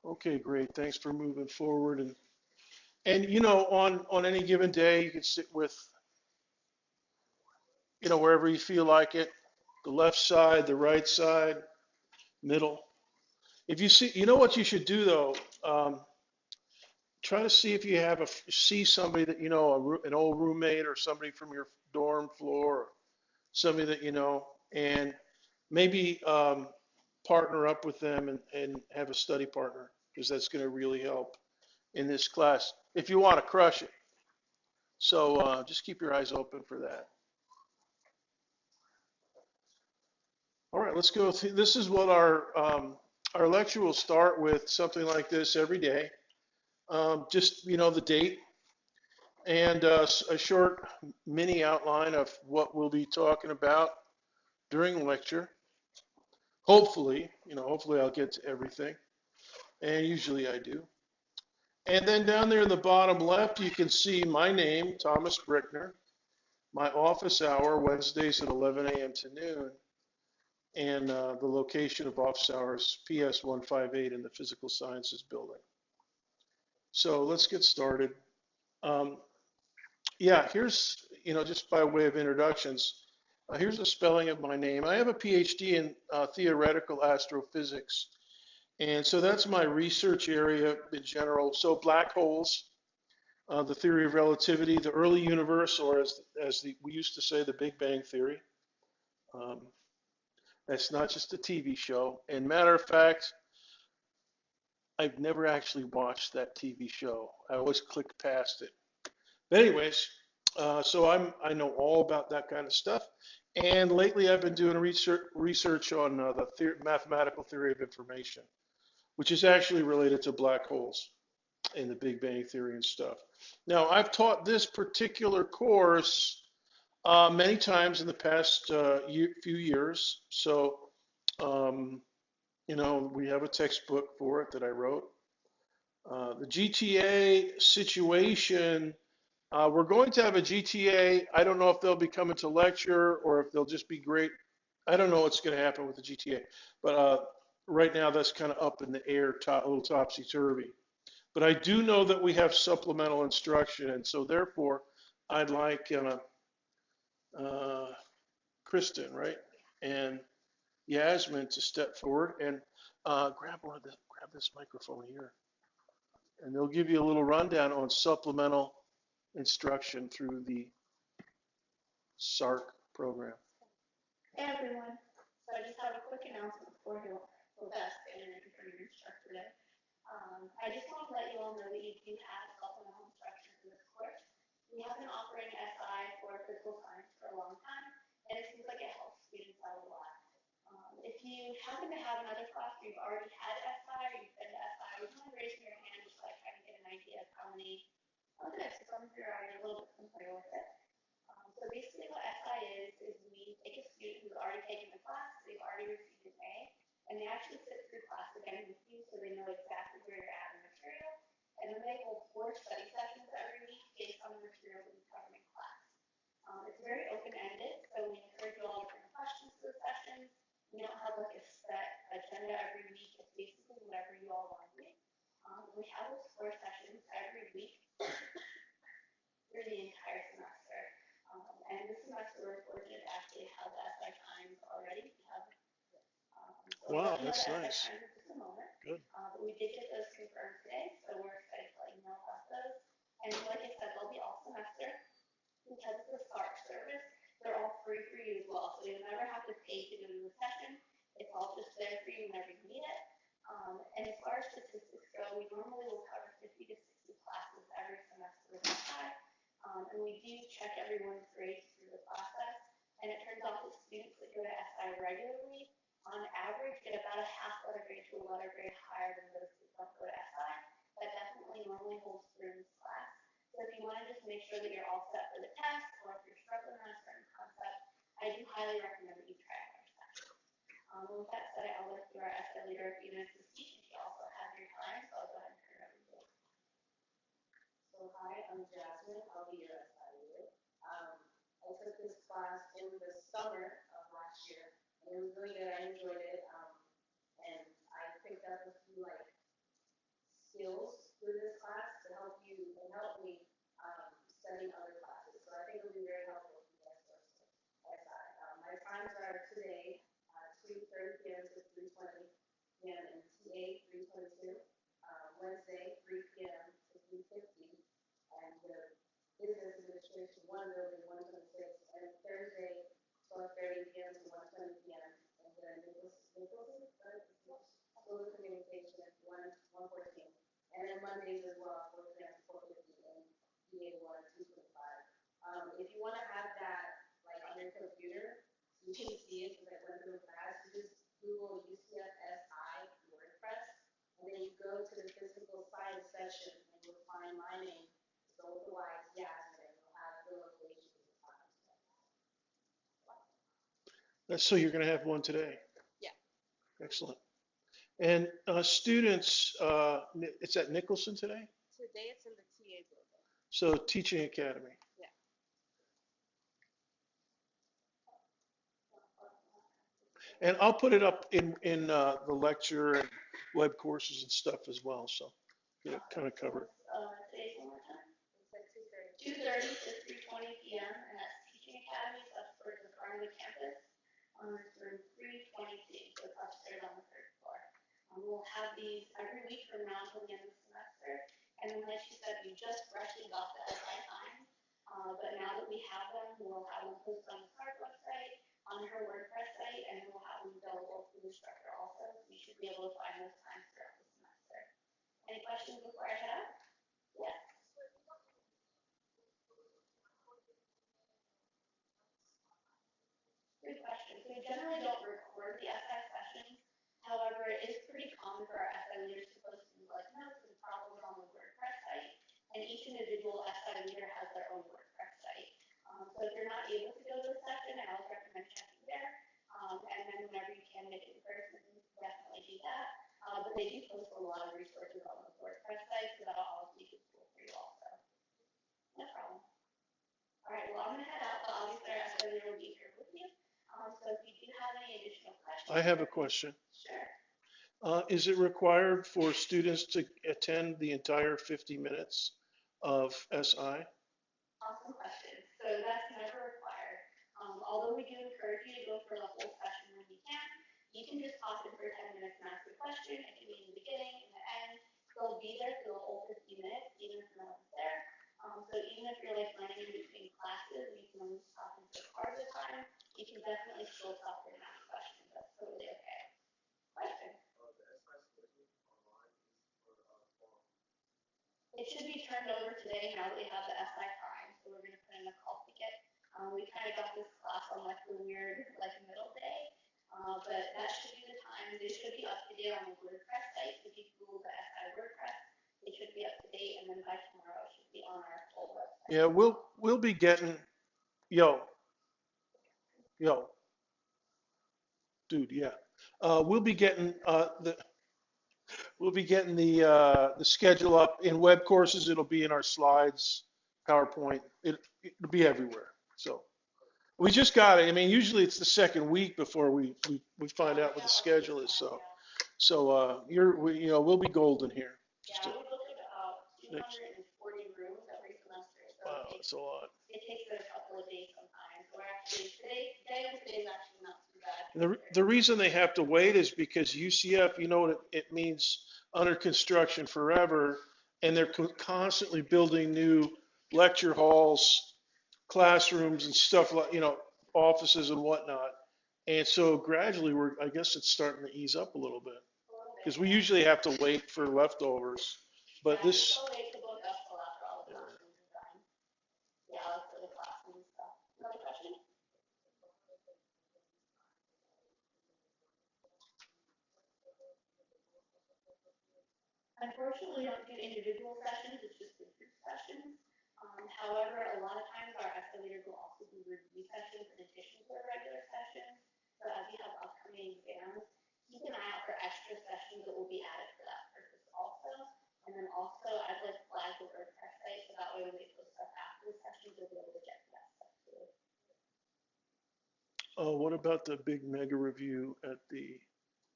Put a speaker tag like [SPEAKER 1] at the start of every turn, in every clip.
[SPEAKER 1] Okay, great. Thanks for moving forward. And on any given day, you can sit with, wherever you feel like it, the left side, the right side, middle. If you see, what you should do though, try to see if you see somebody that an old roommate or somebody from your dorm floor, or somebody that and maybe partner up with them and have a study partner because that's going to really help in this class if you want to crush it. So just keep your eyes open for that. All right, let's go through. This is what our lecture will start with, something like this every day. Just the date and a short mini outline of what we'll be talking about during the lecture. Hopefully I'll get to everything, and usually I do. And then down there in the bottom left, you can see my name, Thomas Brickner, my office hour, Wednesdays at 11 a.m. to noon, and the location of office hours, PS 158 in the Physical Sciences building. So let's get started. Um, yeah, here's, just by way of introductions, here's a spelling of my name. I have a PhD in theoretical astrophysics. And so that's my research area in general. So black holes, the theory of relativity, the early universe, or we used to say, the Big Bang Theory. Um, that's not just a TV show. And matter of fact, I've never actually watched that TV show. I always click past it. But anyways, so I know all about that kind of stuff. And lately I've been doing research on the mathematical theory of information, which is actually related to black holes and the Big Bang Theory and stuff. Now, I've taught this particular course many times in the past few years. So, um, we have a textbook for it that I wrote. The GTA situation, we're going to have a GTA. I don't know if they'll be coming to lecture or if they'll just be great. I don't know what's going to happen with the GTA, but right now that's kind of up in the air, a little topsy-turvy. But I do know that we have supplemental instruction, and so therefore, I'd like uh, Kristen, right, and Yasmin to step forward and grab this microphone here, and they'll give you a little rundown on supplemental instruction through the SARC program.
[SPEAKER 2] Hey everyone. So I just have a quick announcement before he'll best and for your instructor today. I just want to let you all know that you do have supplemental instruction for this course. We have been offering SI for physical science for a long time, and it seems like it helps students out a lot. If you happen to have another class where you've already had SI or you've been to SI, would you mind raising your hand just so I kind of get an idea of how many? Oh, good. So some of you are already a little bit familiar with it. So basically what SI is we take a student who's already taken the class, they've already received an A, and they actually sit through class again with you so they know exactly where you're at in the material. And then they hold 4 study sessions every week based on the material that we cover in class. It's very open-ended, so we encourage you all to bring questions to the sessions. We don't have like a set agenda every week. It's basically whatever you all want to do. We have those 4 sessions every week through the entire semester. And this semester we're fortunate to actually have the SI times already. We have
[SPEAKER 1] Wow, that's nice.
[SPEAKER 2] SI times in just a moment.
[SPEAKER 1] Good.
[SPEAKER 2] But we did get those confirmed today, so we're excited to let you know about those. And like I said, they'll be all semester. Because it's a SARC service, they're all free for you as well. So you'll never have to pay to go to the session. It's all just there for you whenever you need it. And as far as statistics go, we normally will cover 50 to 60 classes every semester with SI. And we do check everyone's grades through the process. And it turns out that students that go to SI regularly, on average, get about a half letter grade to a letter grade higher than those that don't go to SI. That definitely normally holds through in this class. So if you want to just make sure that you're all set for the test, or if you're struggling on a certain concept, I do highly recommend that you try out our session. With that said, I'll let our SI leader, Eunice, to speak, and she also has your time, so I'll go ahead and turn it over to you.
[SPEAKER 3] So hi, I'm Jasmine. I'll be your SI leader. I took this class in the summer of last year, and it was really good. I enjoyed it, and I picked up a few today, 2:30 p.m. to 3:20 p.m. in TA 322. Wednesday, 3 p.m. to 3:50, and the business administration, one building, 126, and Thursday, 12:30 p.m. to 1:20 p.m. And then Nicholson, school of communication, 114. And then Mondays as well, 4 p.m. to 4:50, and DA 1, 225. If you want to have that like on your computer, so you can see it, because I went through fast, you just Google UCFSI WordPress, and then you go to the physical science section, and you'll find my name, so with the Y's, Jasmine, you'll have the locations and times.
[SPEAKER 1] So you're going to have one today.
[SPEAKER 3] Yeah.
[SPEAKER 1] Excellent. And students, it's at Nicholson today?
[SPEAKER 3] Today it's in the TA building.
[SPEAKER 1] So Teaching Academy.
[SPEAKER 3] Yeah.
[SPEAKER 1] And I'll put it up in the lecture and web courses and stuff as well. So get it kind of covered.
[SPEAKER 2] Today's one more time.
[SPEAKER 3] It's at
[SPEAKER 2] 2:30 to 3:20 p.m. and that's Teaching Academy, so that's for the front of the campus. It's room 322, so it's upstairs on the third floor. We'll have these every week from now until the end of the semester. And then, like she said, we just freshly got the SI time. But now that we have them, we'll have them posted on the CARD website, on her WordPress site, and we'll have them available to the instructor also. So you should be able to find those times throughout the semester. Any questions before I head out? Yes. Good question. So we generally don't record the SI sessions. However, it is pretty common for our SI leaders to post things like notes and problems on the WordPress site. And each individual SI leader has their own WordPress site. So if you're not able to go to the session, I always recommend checking there. And then whenever you can make it in person, definitely do that. But they do post a lot of resources on the WordPress site, so that'll always be useful for you also. No problem. All right, well, I'm going to head out, but obviously our SI leader will be here with you. So if you do have any additional questions.
[SPEAKER 1] I have a question.
[SPEAKER 2] Sure.
[SPEAKER 1] Is it required for students to attend the entire 50 minutes of SI?
[SPEAKER 2] Awesome question. So that's never required. Although we do encourage you to go for the whole session when you can just pop in for 10 minutes and ask a question. It can be in the beginning, in the end. They'll be there for the whole 50 minutes, even if no one's there. So even if you're like running in between classes, you can only stop in for part of the time. You can definitely still stop in and ask questions. That's totally okay. Question. It should be turned over today now that we have the SI time, so we're going to put in a call ticket. We kind of got this class on like the weird like middle day, but that should be the time. They should be up to date on the WordPress site. So if you Google the SI WordPress, it should be up to date, and then by tomorrow it should be on our full website.
[SPEAKER 1] Yeah, we'll be getting yo, dude, yeah. We'll be getting the schedule up in web courses. It'll be in our slides, PowerPoint. It'll be everywhere. So we just got it. I mean, usually it's the second week before we find out what the schedule is. So we'll be golden here.
[SPEAKER 2] Yeah, we look at about 240 rooms every semester. So
[SPEAKER 1] Wow, that's a lot.
[SPEAKER 2] it takes a couple of days sometimes. We're actually today is actually not too bad.
[SPEAKER 1] The reason they have to wait is because UCF, you know what it means, under construction forever, and they're constantly building new lecture halls, classrooms, and stuff like, offices and whatnot. And so gradually, I guess it's starting to ease up a little bit because we usually have to wait for leftovers, but
[SPEAKER 2] Yeah,
[SPEAKER 1] this.
[SPEAKER 2] we still wait to book up till after all the classrooms are done. Yeah, like for the classroom stuff. Another question? Unfortunately, we don't do individual sessions, it's just the group sessions. However, a lot of times our SI leaders will also do review sessions in addition to their regular sessions. So as you have upcoming exams, keep an eye out for extra sessions that will be added for that purpose also. And then also, I'd like to flag the WordPress site so that way when they post stuff after the sessions, you'll be able to get to that stuff too.
[SPEAKER 1] What about the big mega review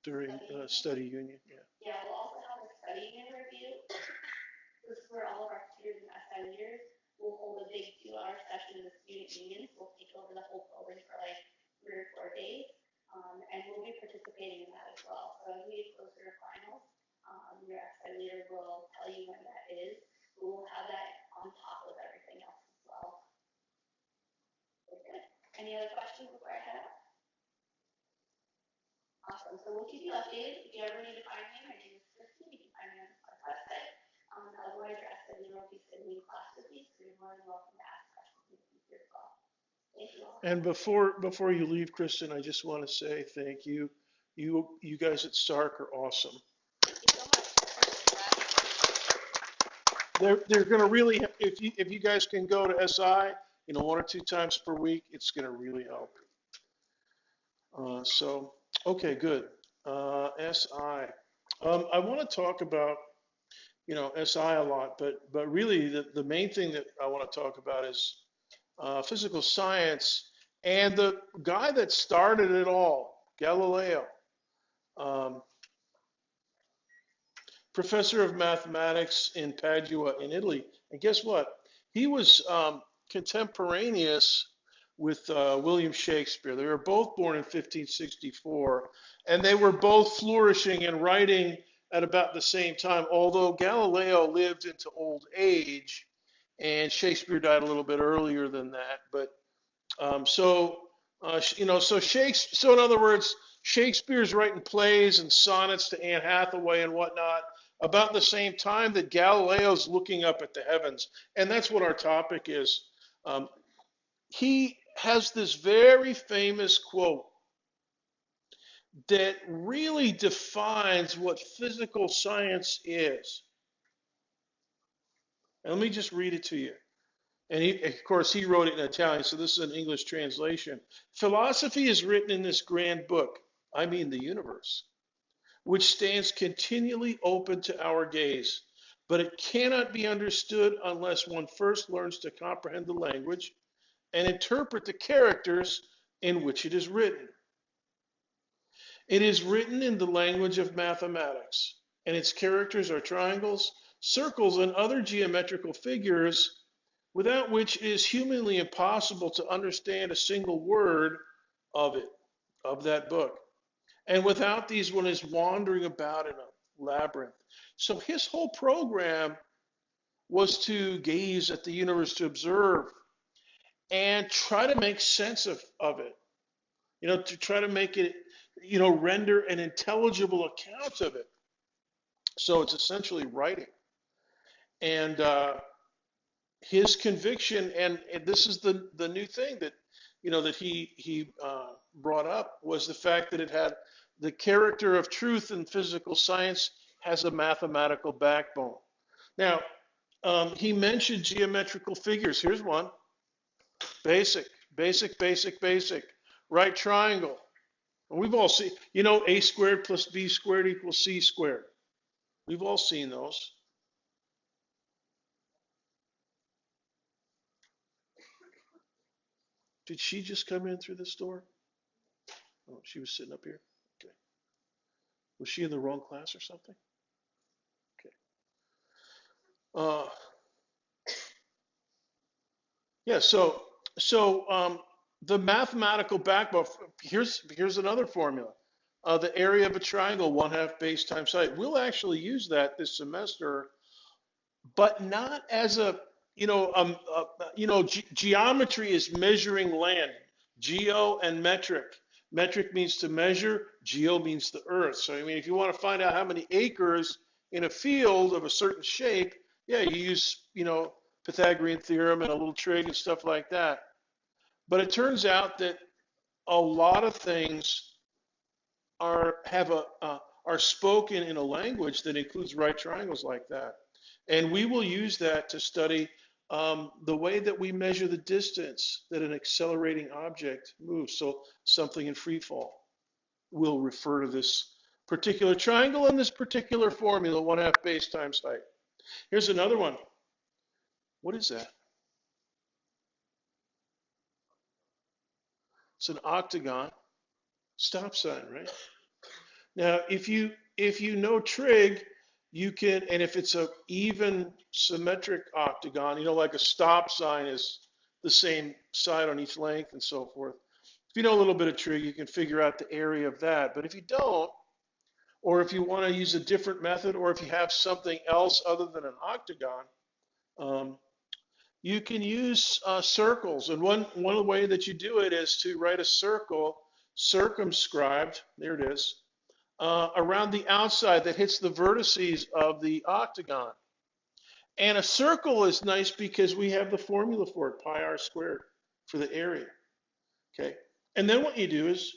[SPEAKER 1] during study union? Yeah.
[SPEAKER 2] Yeah, we'll also have a study union review. This is where all of our tutors and SI leaders will hold a big 2-hour session in the student unions. We'll take over the whole building for like 3 or 4 days. participating in that as well. So as we get closer to finals, your outside leader will tell you when that is. We'll have that on top of everything else as well. Very good. Any other questions before I head out? Awesome. So we'll keep you updated. If you ever need to find me, my name is Christy. You can find me on our website. Otherwise, your outside leader will be sitting in class with you, so you're more than welcome to ask questions in the future as well. Thank you all.
[SPEAKER 1] And before you leave, Kristen, I just want to say thank you. You guys at Stark are awesome.
[SPEAKER 2] Thank you so much.
[SPEAKER 1] They're going to really, if you guys can go to SI, 1 or 2 times per week, it's going to really help. So, okay, good. SI. I want to talk about, SI a lot, but really the main thing that I want to talk about is physical science and the guy that started it all, Galileo. Professor of mathematics in Padua in Italy. And guess what? He was contemporaneous with William Shakespeare. They were both born in 1564, and they were both flourishing and writing at about the same time, although Galileo lived into old age, and Shakespeare died a little bit earlier than that. But so in other words, Shakespeare's writing plays and sonnets to Anne Hathaway and whatnot about the same time that Galileo's looking up at the heavens. And that's what our topic is. He has this very famous quote that really defines what physical science is. And let me just read it to you. And of course, he wrote it in Italian, so this is an English translation. Philosophy is written in this grand book, I mean the universe, which stands continually open to our gaze. But it cannot be understood unless one first learns to comprehend the language and interpret the characters in which it is written. It is written in the language of mathematics, and its characters are triangles, circles, and other geometrical figures without which it is humanly impossible to understand a single word of that book. And without these, one is wandering about in a labyrinth. So his whole program was to gaze at the universe, to observe, and try to make sense of it. To try to make it, render an intelligible account of it. So it's essentially writing. And his conviction, and this is the new thing that that he brought up, was the fact that it had the character of truth in physical science has a mathematical backbone. Now, he mentioned geometrical figures. Here's one: basic, right triangle. And we've all seen, a squared plus b squared equals c squared. We've all seen those. Did she just come in through this door? Oh, she was sitting up here? Okay. Was she in the wrong class or something? Okay. Yeah, so the mathematical backbone, here's another formula. The area of a triangle, 1/2 base times height. We'll actually use that this semester, but not as geometry is measuring land, geo and metric. Metric means to measure, geo means the earth. So, if you want to find out how many acres in a field of a certain shape, yeah, you use, Pythagorean theorem and a little trig and stuff like that. But it turns out that a lot of things are spoken in a language that includes right triangles like that. And we will use that to study the way that we measure the distance that an accelerating object moves. So something in free fall will refer to this particular triangle and this particular formula, 1/2 base times height. Here's another one. What is that? It's an octagon stop sign, right? Now, if you know trig, you can, and if it's a even symmetric octagon, like a stop sign is the same side on each length and so forth, If you know a little bit of trig, you can figure out the area of that. But if you don't, or if you want to use a different method, or if you have something else other than an octagon, um, you can use circles. And one of the way that you do it is to write a circle circumscribed, there it is, around the outside that hits the vertices of the octagon. And a circle is nice because we have the formula for it, pi r squared, for the area. Okay. And then what you do is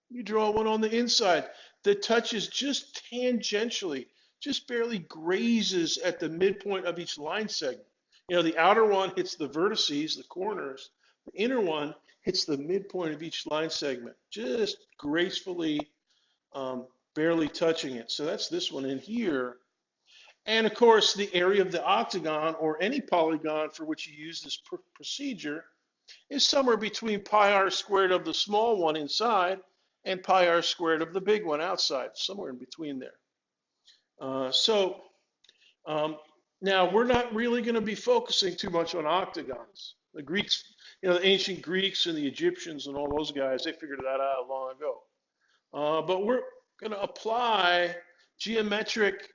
[SPEAKER 1] you draw one on the inside that touches just tangentially, just barely grazes at the midpoint of each line segment. You know, the outer one hits the vertices, the corners. The inner one hits the midpoint of each line segment, just gracefully, barely touching it. So that's this one in here. And of course, the area of the octagon or any polygon for which you use this procedure is somewhere between pi r squared of the small one inside and pi r squared of the big one outside, somewhere in between there. Now we're not really going to be focusing too much on octagons. The Greeks, you know, the ancient Greeks and the Egyptians and all those guys, they figured that out long ago. But we're going to apply geometric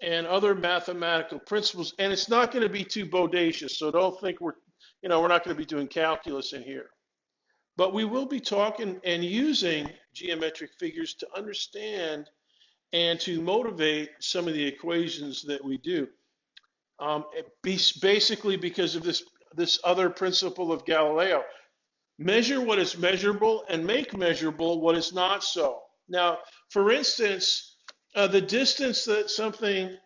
[SPEAKER 1] and other mathematical principles, and it's not going to be too bodacious. So don't think we're not going to be doing calculus in here. But we will be talking and using geometric figures to understand and to motivate some of the equations that we do. Basically because of this other principle of Galileo. Measure what is measurable and make measurable what is not so. Now, for instance, the distance that something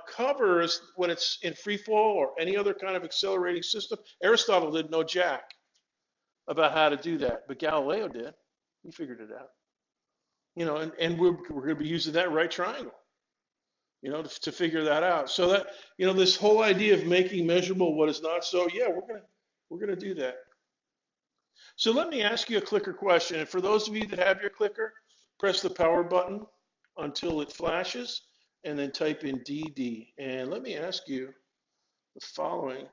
[SPEAKER 1] covers when it's in free fall or any other kind of accelerating system, Aristotle didn't know jack about how to do that, but Galileo did. He figured it out. You know, and we're going to be using that right triangle, you know, to figure that out. So that, you know, this whole idea of making measurable what is not so, yeah, we're gonna do that. So let me ask you a clicker question. And for those of you that have your clicker, press the power button until it flashes and then type in DD. And let me ask you the following.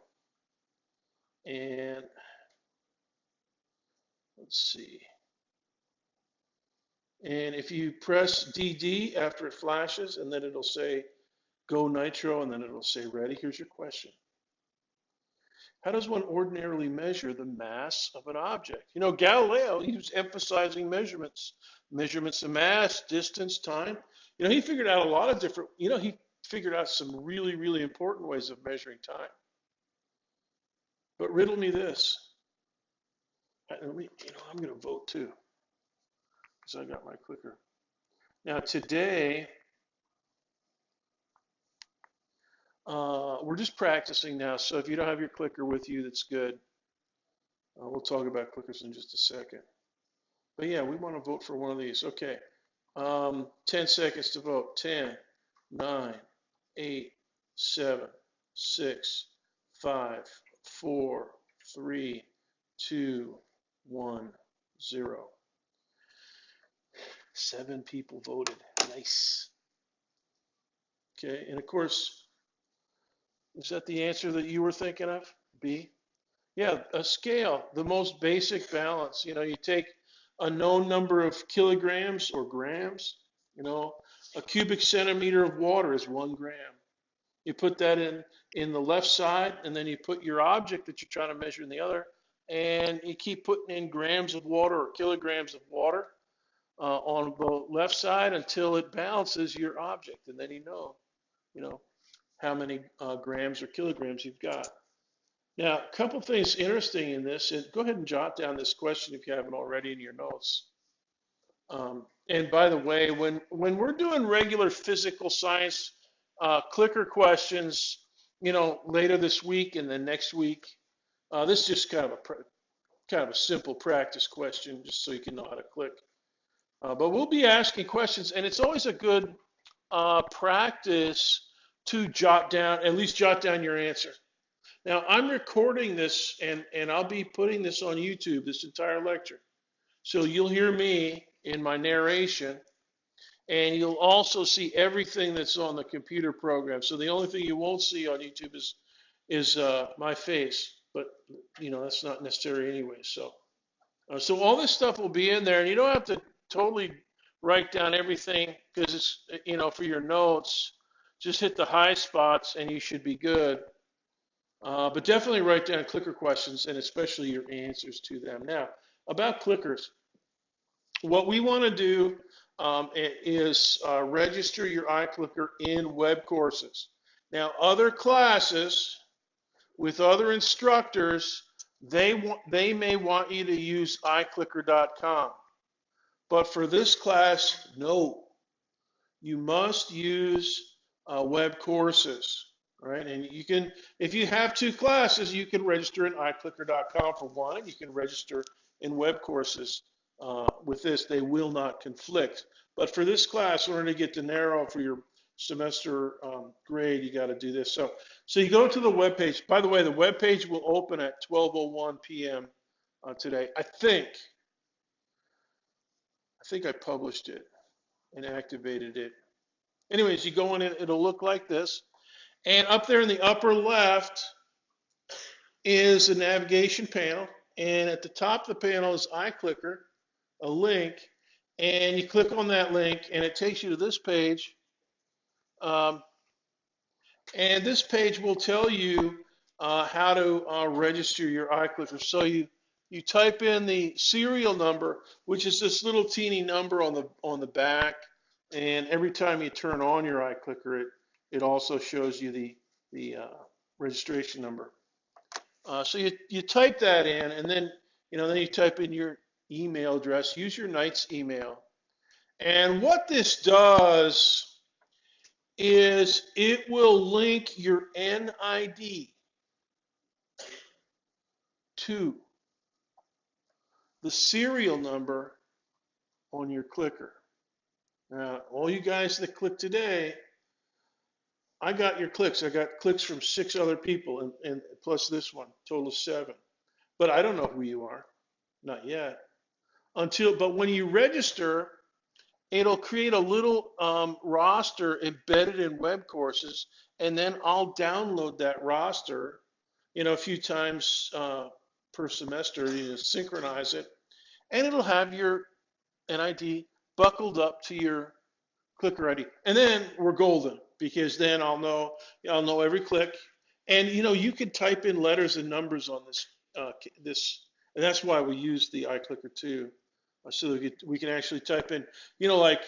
[SPEAKER 1] And let's see. And if you press DD after it flashes, and then it'll say go nitro, and then it'll say ready, here's your question. How does one ordinarily measure the mass of an object? You know, Galileo, he was emphasizing measurements of mass, distance, time. You know, he figured out a lot of different, you know, he figured out some really, really important ways of measuring time. But riddle me this. I'm going to vote too, because I got my clicker. Now today, we're just practicing now, so if you don't have your clicker with you, that's good. We'll talk about clickers in just a second. But yeah, we want to vote for one of these. Okay, 10 seconds to vote. 10, 9, 8, 7, 6, 5, 4, 3, 2, 1, 0. 7 people voted. Nice. Okay, and of course, is that the answer that you were thinking of? B? Yeah, a scale, the most basic balance. You know, you take a known number of kilograms or grams, you know, a cubic centimeter of water is 1 gram. You put that in the left side, and then you put your object that you're trying to measure in the other, and you keep putting in grams of water or kilograms of water on the left side until it balances your object, and then you know, how many grams or kilograms you've got. Now, a couple things interesting in this, and go ahead and jot down this question if you haven't already in your notes. And by the way, when we're doing regular physical science clicker questions, you know, later this week and then next week, this is just kind of a simple practice question, just so you can know how to click. But we'll be asking questions, and it's always a good practice to at least jot down your answer. Now, I'm recording this, and I'll be putting this on YouTube, this entire lecture. So you'll hear me in my narration, and you'll also see everything that's on the computer program. So the only thing you won't see on YouTube is my face. but that's not necessary anyway. So all this stuff will be in there, and you don't have to totally write down everything because it's for your notes. Just hit the high spots, and you should be good. But definitely write down clicker questions and especially your answers to them. Now, about clickers, what we want to do is register your iClicker in web courses. Now, other classes with other instructors, they may want you to use iClicker.com. But for this class, no. You must use web courses, right? And you can, if you have two classes, you can register in iClicker.com for one, and you can register in web courses with this. They will not conflict. But for this class, in order to get the narrow for your semester grade, you got to do this. So you go to the web page. By the way, the web page will open at 12:01 p.m. Today. I think I published it and activated it. Anyways, you go in, it'll look like this. And up there in the upper left is the navigation panel. And at the top of the panel is iClicker, a link. And you click on that link, and it takes you to this page. And this page will tell you how to register your iClicker. So you type in the serial number, which is this little teeny number on the back. And every time you turn on your iClicker, it also shows you the registration number. So you type that in, and then you type in your email address. Use your Knight's email. And what this does is it will link your NID to the serial number on your clicker. Now, all you guys that click today, I got your clicks. I got clicks from 6 other people, and plus this one, total of 7. But I don't know who you are, not yet. But when you register, it'll create a little roster embedded in web courses, and then I'll download that roster, a few times per semester. You synchronize it, and it'll have your NID buckled up to your clicker ID, and then we're golden because then I'll know every click, and you can type in letters and numbers on this, and that's why we use the iClicker too. So that we can actually type in, like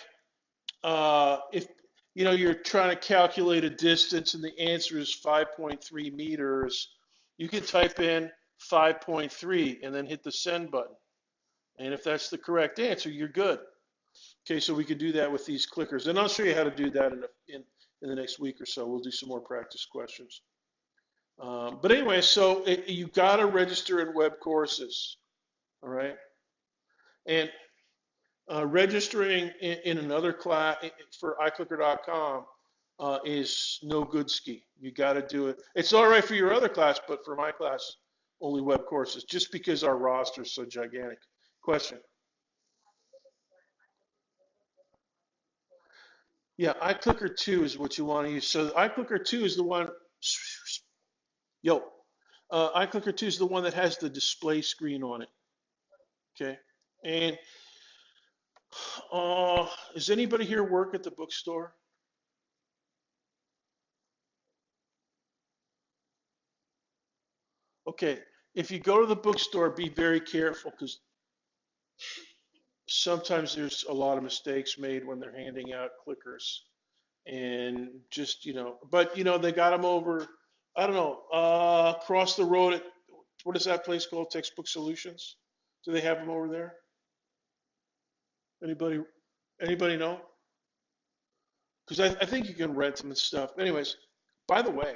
[SPEAKER 1] if you're trying to calculate a distance and the answer is 5.3 meters, you can type in 5.3 and then hit the send button. And if that's the correct answer, you're good. Okay, so we could do that with these clickers, and I'll show you how to do that in the next week or so. We'll do some more practice questions. But anyway, so you got to register in web courses, all right? And registering in another class for iClicker.com is no good ski. You got to do it. It's all right for your other class, but for my class, only web courses, just because our roster is so gigantic. Question? Yeah, iClicker 2 is what you want to use. So iClicker 2 is the one. iClicker 2 is the one that has the display screen on it. Okay, and does anybody here work at the bookstore? Okay, if you go to the bookstore, be very careful because sometimes there's a lot of mistakes made when they're handing out clickers. And just, but they got them over, I don't know, across the road at, what is that place called? Textbook Solutions? Do they have them over there? Anybody know? Because I think you can rent them and stuff. Anyways, by the way,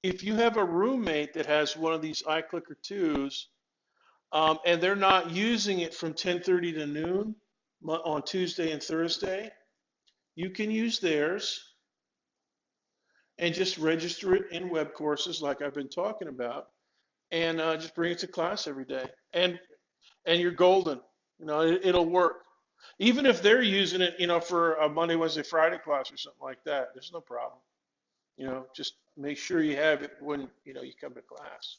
[SPEAKER 1] if you have a roommate that has one of these iClicker 2s, and they're not using it from 10:30 to noon on Tuesday and Thursday, you can use theirs and just register it in web courses like I've been talking about, and just bring it to class every day. And you're golden. It'll work. Even if they're using it, for a Monday, Wednesday, Friday class or something like that, there's no problem. Just make sure you have it when, you come to class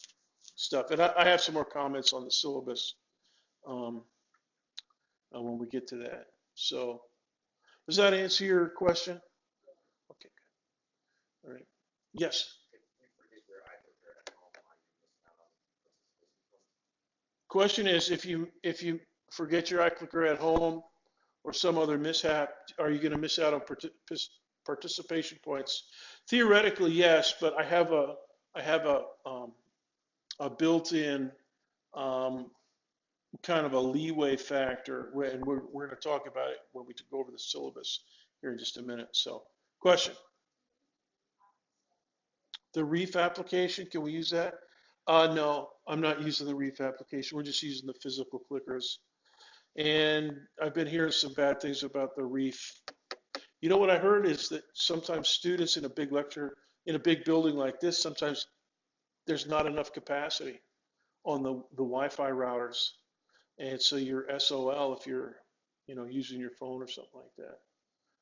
[SPEAKER 1] stuff. And I have some more comments on the syllabus um, when we get to that. So does that answer your question? Okay, good. All right. Yes. Question is, if you forget your iClicker at home or some other mishap, are you going to miss out on participation points? Theoretically, yes, but I have a built-in um, kind of a leeway factor, and we're going to talk about it when we go over the syllabus here in just a minute. So, question: the Reef application, can we use that? No, I'm not using the Reef application. We're just using the physical clickers. And I've been hearing some bad things about the Reef. What I heard is that sometimes students in a big lecture, in a big building like this, sometimes there's not enough capacity on the Wi-Fi routers. And so you're SOL if you're, using your phone or something like that.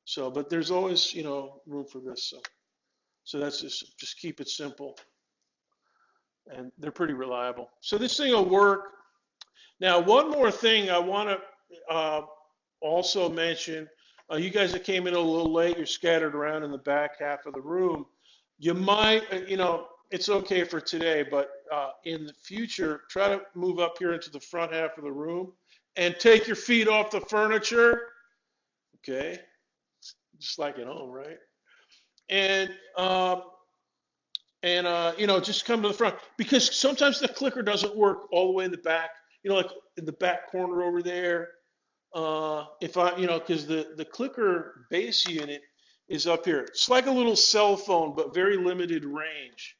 [SPEAKER 1] So, but there's always, room for this. So that's just keep it simple. And they're pretty reliable. So this thing will work. Now, one more thing I want to also mention. You guys that came in a little late, you're scattered around in the back half of the room. You might, it's okay for today, but in the future, try to move up here into the front half of the room and take your feet off the furniture. Okay, just like at home, right? And just come to the front because sometimes the clicker doesn't work all the way in the back. Like in the back corner over there. Because the clicker base unit is up here. It's like a little cell phone, but very limited range.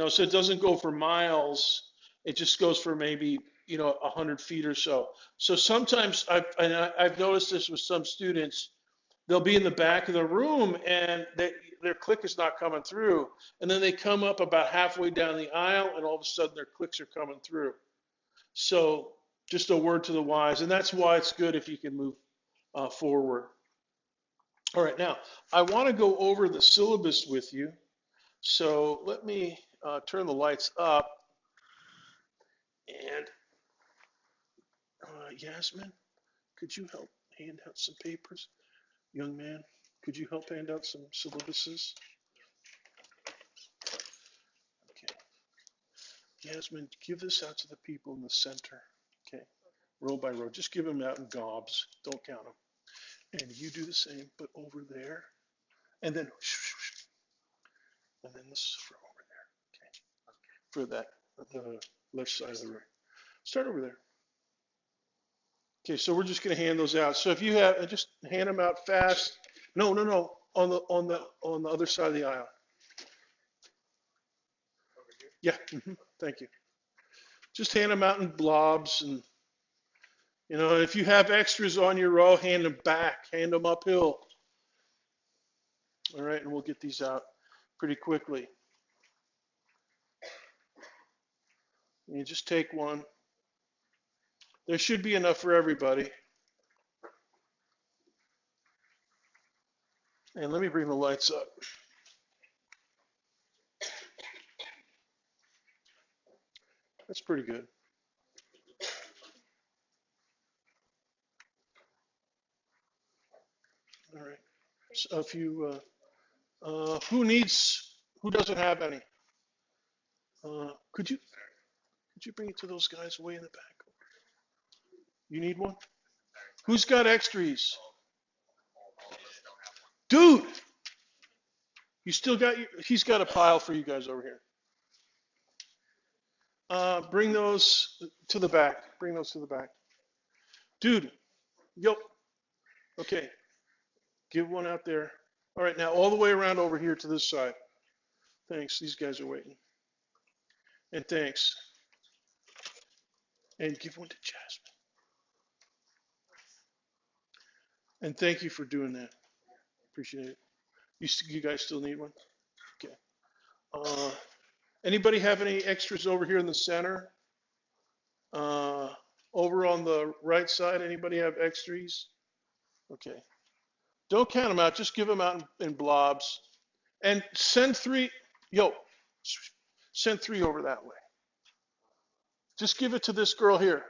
[SPEAKER 1] So it doesn't go for miles. It just goes for maybe 100 feet or so. So sometimes I've noticed this with some students. They'll be in the back of the room and their click is not coming through, and then they come up about halfway down the aisle, and all of a sudden their clicks are coming through. So just a word to the wise, and that's why it's good if you can move forward. All right, now I want to go over the syllabus with you. So let me turn the lights up. And Yasmin, could you help hand out some papers? Young man, could you help hand out some syllabuses? Okay. Yasmin, give this out to the people in the center. Okay. Row by row. Just give them out in gobs. Don't count them. And you do the same, but over there. And then, and then this is for over there. Okay. For that, the left side of the room. Start over there. Okay, so we're just going to hand those out. So if you have, just hand them out fast. No, on the other side of the aisle. Yeah, thank you. Just hand them out in blobs, and if you have extras on your row, hand them back, hand them uphill. All right, and we'll get these out pretty quickly. You just take one. There should be enough for everybody. And let me bring the lights up. That's pretty good. All right. So if you, who doesn't have any? Could you bring it to those guys way in the back? You need one? Who's got extras? Dude, he's got a pile for you guys over here. Bring those to the back. Bring those to the back. Dude, yo, okay. Give one out there. All right, now all the way around over here to this side. Thanks, these guys are waiting. And thanks. And give one to Jasmine. And thank you for doing that. Appreciate it. You guys still need one? Okay. Anybody have any extras over here in the center? Over on the right side, anybody have extras? Okay. Don't count them out. Just give them out in blobs. And send 3, yo, send 3 over that way. Just give it to this girl here.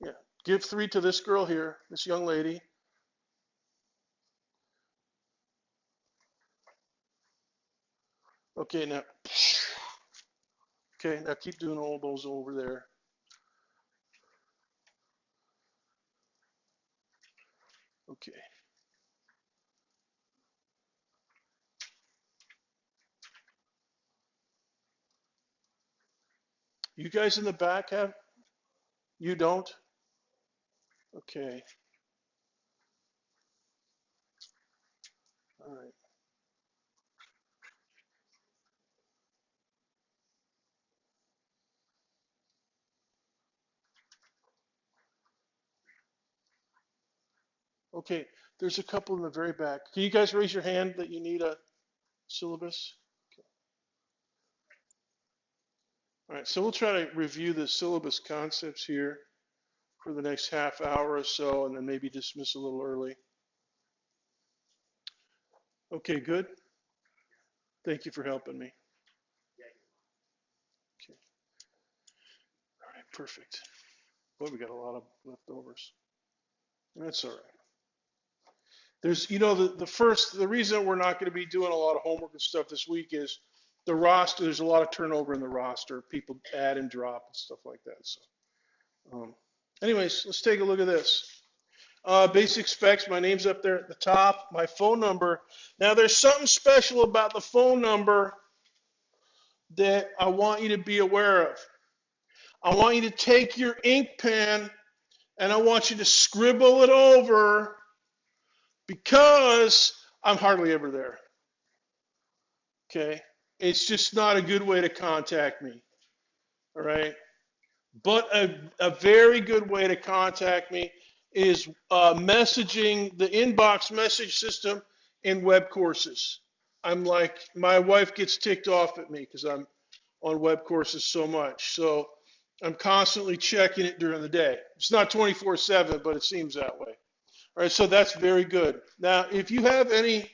[SPEAKER 1] Yeah, give 3 to this girl here, this young lady. Okay, now, okay, now keep doing all those over there. Okay. You guys in the back have? You don't? Okay. All right. Okay. There's a couple in the very back. Can you guys raise your hand that you need a syllabus? Okay. All right. So we'll try to review the syllabus concepts here for the next half hour or so, and then maybe dismiss a little early. Okay, good. Thank you for helping me. Okay. All right, perfect. Boy, we got a lot of leftovers. That's all right. There's, the reason we're not going to be doing a lot of homework and stuff this week is the roster. There's a lot of turnover in the roster. People add and drop and stuff like that. So, anyways, let's take a look at this. Basic specs. My name's up there at the top. My phone number. Now, there's something special about the phone number that I want you to be aware of. I want you to take your ink pen and I want you to scribble it over because I'm hardly ever there. Okay? It's just not a good way to contact me. All right? But a very good way to contact me is messaging the inbox message system in web courses. I'm like, my wife gets ticked off at me because I'm on web courses so much. So I'm constantly checking it during the day. It's not 24/7, but it seems that way. All right, so that's very good. Now, if you have the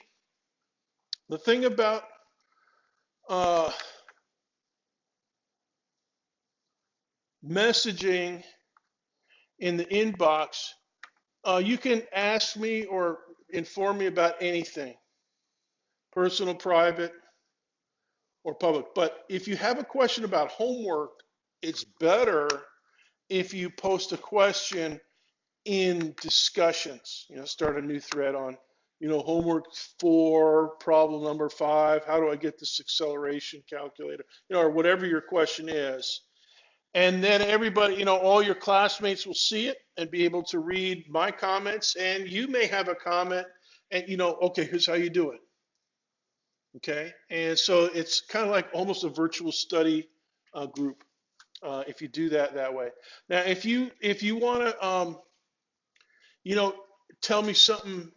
[SPEAKER 1] thing about messaging in the inbox, you can ask me or inform me about anything, personal, private, or public. But if you have a question about homework, it's better if you post a question in discussions. Start a new thread on, homework 4, problem number 5, how do I get this acceleration calculator, or whatever your question is. And then everybody, all your classmates will see it and be able to read my comments. And you may have a comment and, okay, here's how you do it. Okay. And so it's kind of like almost a virtual study group if you do that way. Now, if you want to, tell me something,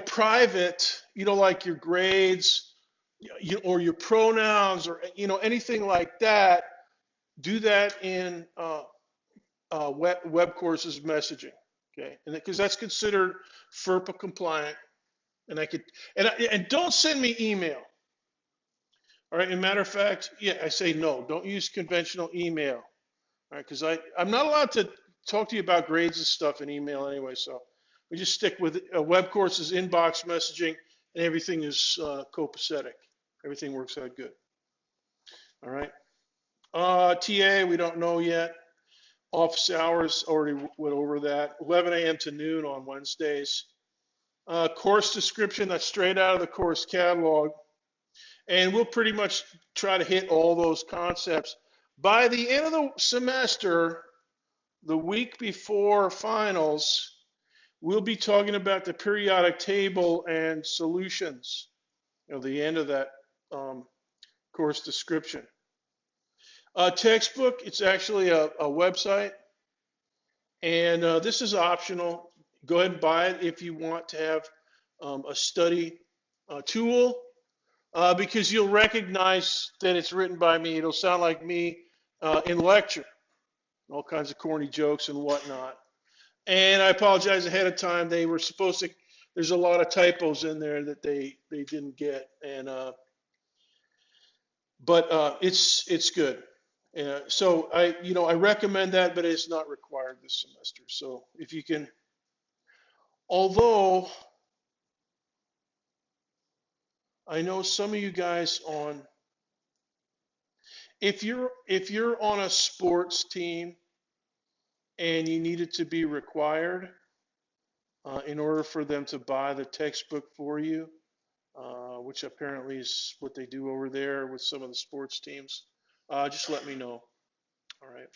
[SPEAKER 1] private, like your grades, or your pronouns, or anything like that, do that in web courses messaging, okay? And because that's considered FERPA compliant, and and don't send me email. All right. As a matter of fact, yeah, I say no. Don't use conventional email. All right, because I'm not allowed to talk to you about grades and stuff in email anyway. So we just stick with web courses, inbox messaging, and everything is copacetic. Everything works out good. All right. TA, we don't know yet. Office hours, already went over that. 11 a.m. to noon on Wednesdays. Course description, that's straight out of the course catalog. And we'll pretty much try to hit all those concepts. By the end of the semester, the week before finals, we'll be talking about the periodic table and solutions. The end of that course description. Textbook, it's actually a website. And this is optional. Go ahead and buy it if you want to have a study tool, because you'll recognize that it's written by me. It'll sound like me in lecture, all kinds of corny jokes and whatnot. And I apologize ahead of time. They were supposed to there's a lot of typos in there that they didn't get, and but it's good. So I recommend that, but it's not required this semester. So if you can, although I know some of you guys on, if you're on a sports team and you need it to be required in order for them to buy the textbook for you, which apparently is what they do over there with some of the sports teams, just let me know. All right.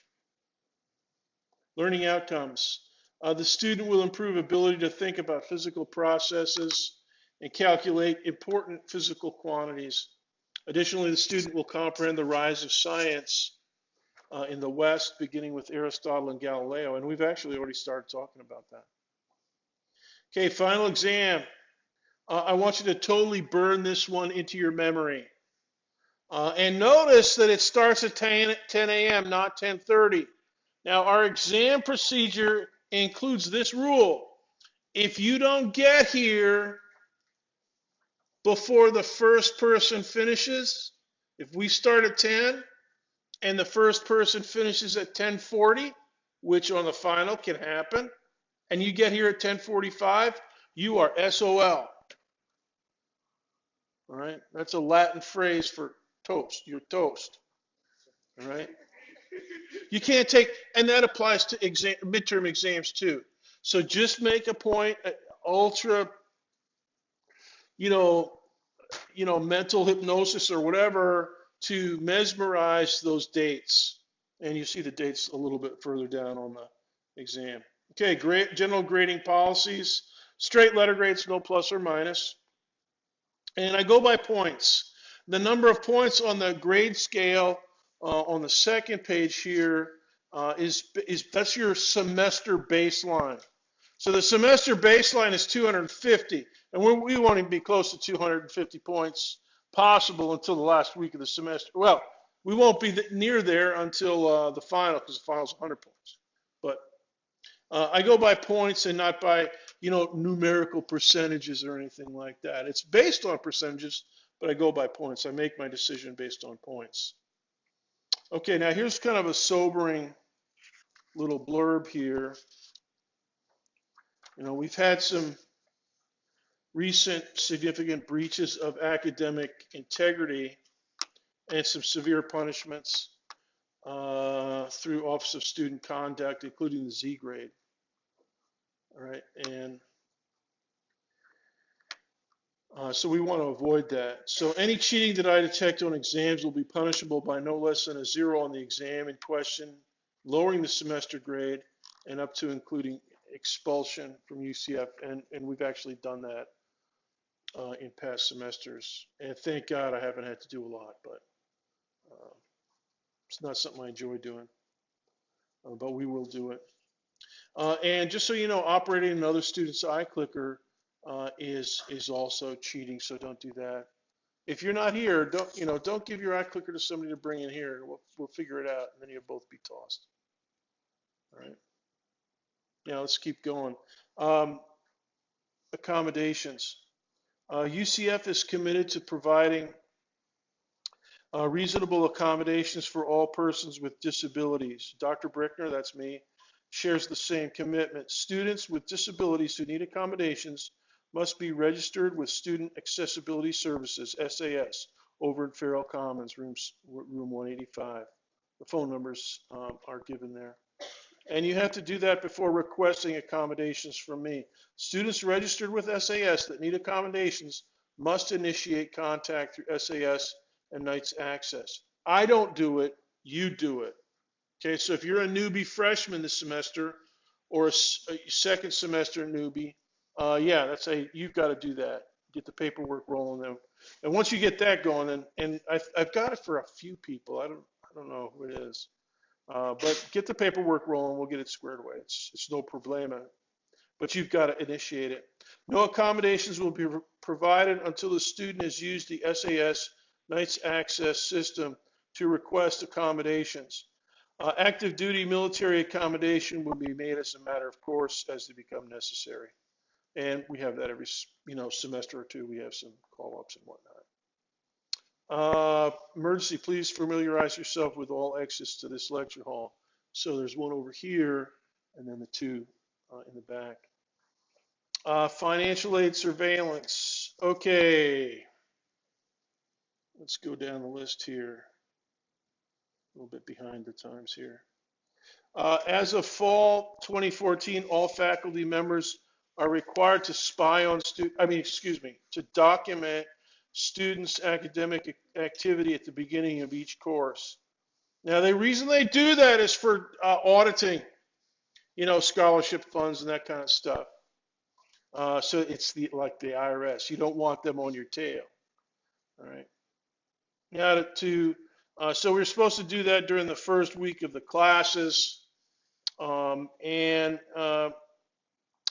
[SPEAKER 1] Learning outcomes. The student will improve ability to think about physical processes and calculate important physical quantities. Additionally, the student will comprehend the rise of science in the West, beginning with Aristotle and Galileo, and we've actually already started talking about that. Okay, final exam. I want you to totally burn this one into your memory. And notice that it starts at 10 a.m., not 10:30. Now, our exam procedure includes this rule. If you don't get here before the first person finishes, if we start at 10 and the first person finishes at 10:40, which on the final can happen, and you get here at 10:45, you are SOL. All right? That's a Latin phrase for toast. You're toast. All right? You can't take, and that applies to midterm exams too. So just make a point, ultra, you know, mental hypnosis or whatever to mesmerize those dates. And you see the dates a little bit further down on the exam. Okay, great general grading policies, straight letter grades, no plus or minus. And I go by points. The number of points on the grade scale on the second page here is that's your semester baseline. So the semester baseline is 250, and we want to be close to 250 points possible until the last week of the semester. Well, we won't be near there until the final, because the final is 100 points. But I go by points and not by numerical percentages or anything like that. It's based on percentages, but I go by points. I make my decision based on points. Okay, now here's kind of a sobering little blurb here. We've had some recent significant breaches of academic integrity and some severe punishments through Office of Student Conduct, including the Z grade. All right, and so we want to avoid that. So any cheating that I detect on exams will be punishable by no less than a 0 on the exam in question, lowering the semester grade, and up to including expulsion from UCF. And we've actually done that in past semesters. And thank God I haven't had to do a lot, but it's not something I enjoy doing. But we will do it. And just so you know, operating another student's iClicker is also cheating, so don't do that. If you're not here, don't give your iClicker to somebody to bring in here. We'll figure it out, and then you'll both be tossed. All right. Now let's keep going. Accommodations. UCF is committed to providing reasonable accommodations for all persons with disabilities. Dr. Brickner, that's me, shares the same commitment. Students with disabilities who need accommodations must be registered with Student Accessibility Services, SAS, over at Farrell Commons, room 185. The phone numbers are given there. And you have to do that before requesting accommodations from me. Students registered with SAS that need accommodations must initiate contact through SAS and Knights Access. I don't do it, you do it. Okay, so if you're a newbie freshman this semester or a second semester newbie, you've got to do that. Get the paperwork rolling them. And once you get that going, and I've got it for a few people. I don't know who it is. But get the paperwork rolling, we'll get it squared away. It's no problema. But you've got to initiate it. No accommodations will be provided until the student has used the SAS Knights Access system to request accommodations. Active duty military accommodation will be made as a matter of course as they become necessary. And we have that every, semester or two. We have some call-ups and whatnot. Emergency, please familiarize yourself with all exits to this lecture hall. So there's one over here, and then the two in the back. Financial aid surveillance. Okay. Let's go down the list here. A little bit behind the times here. As of fall 2014, all faculty members are required to to document students' academic activity at the beginning of each course. Now, the reason they do that is for auditing, scholarship funds and that kind of stuff. So it's like the IRS. You don't want them on your tail. All right. Now, so we're supposed to do that during the first week of the classes.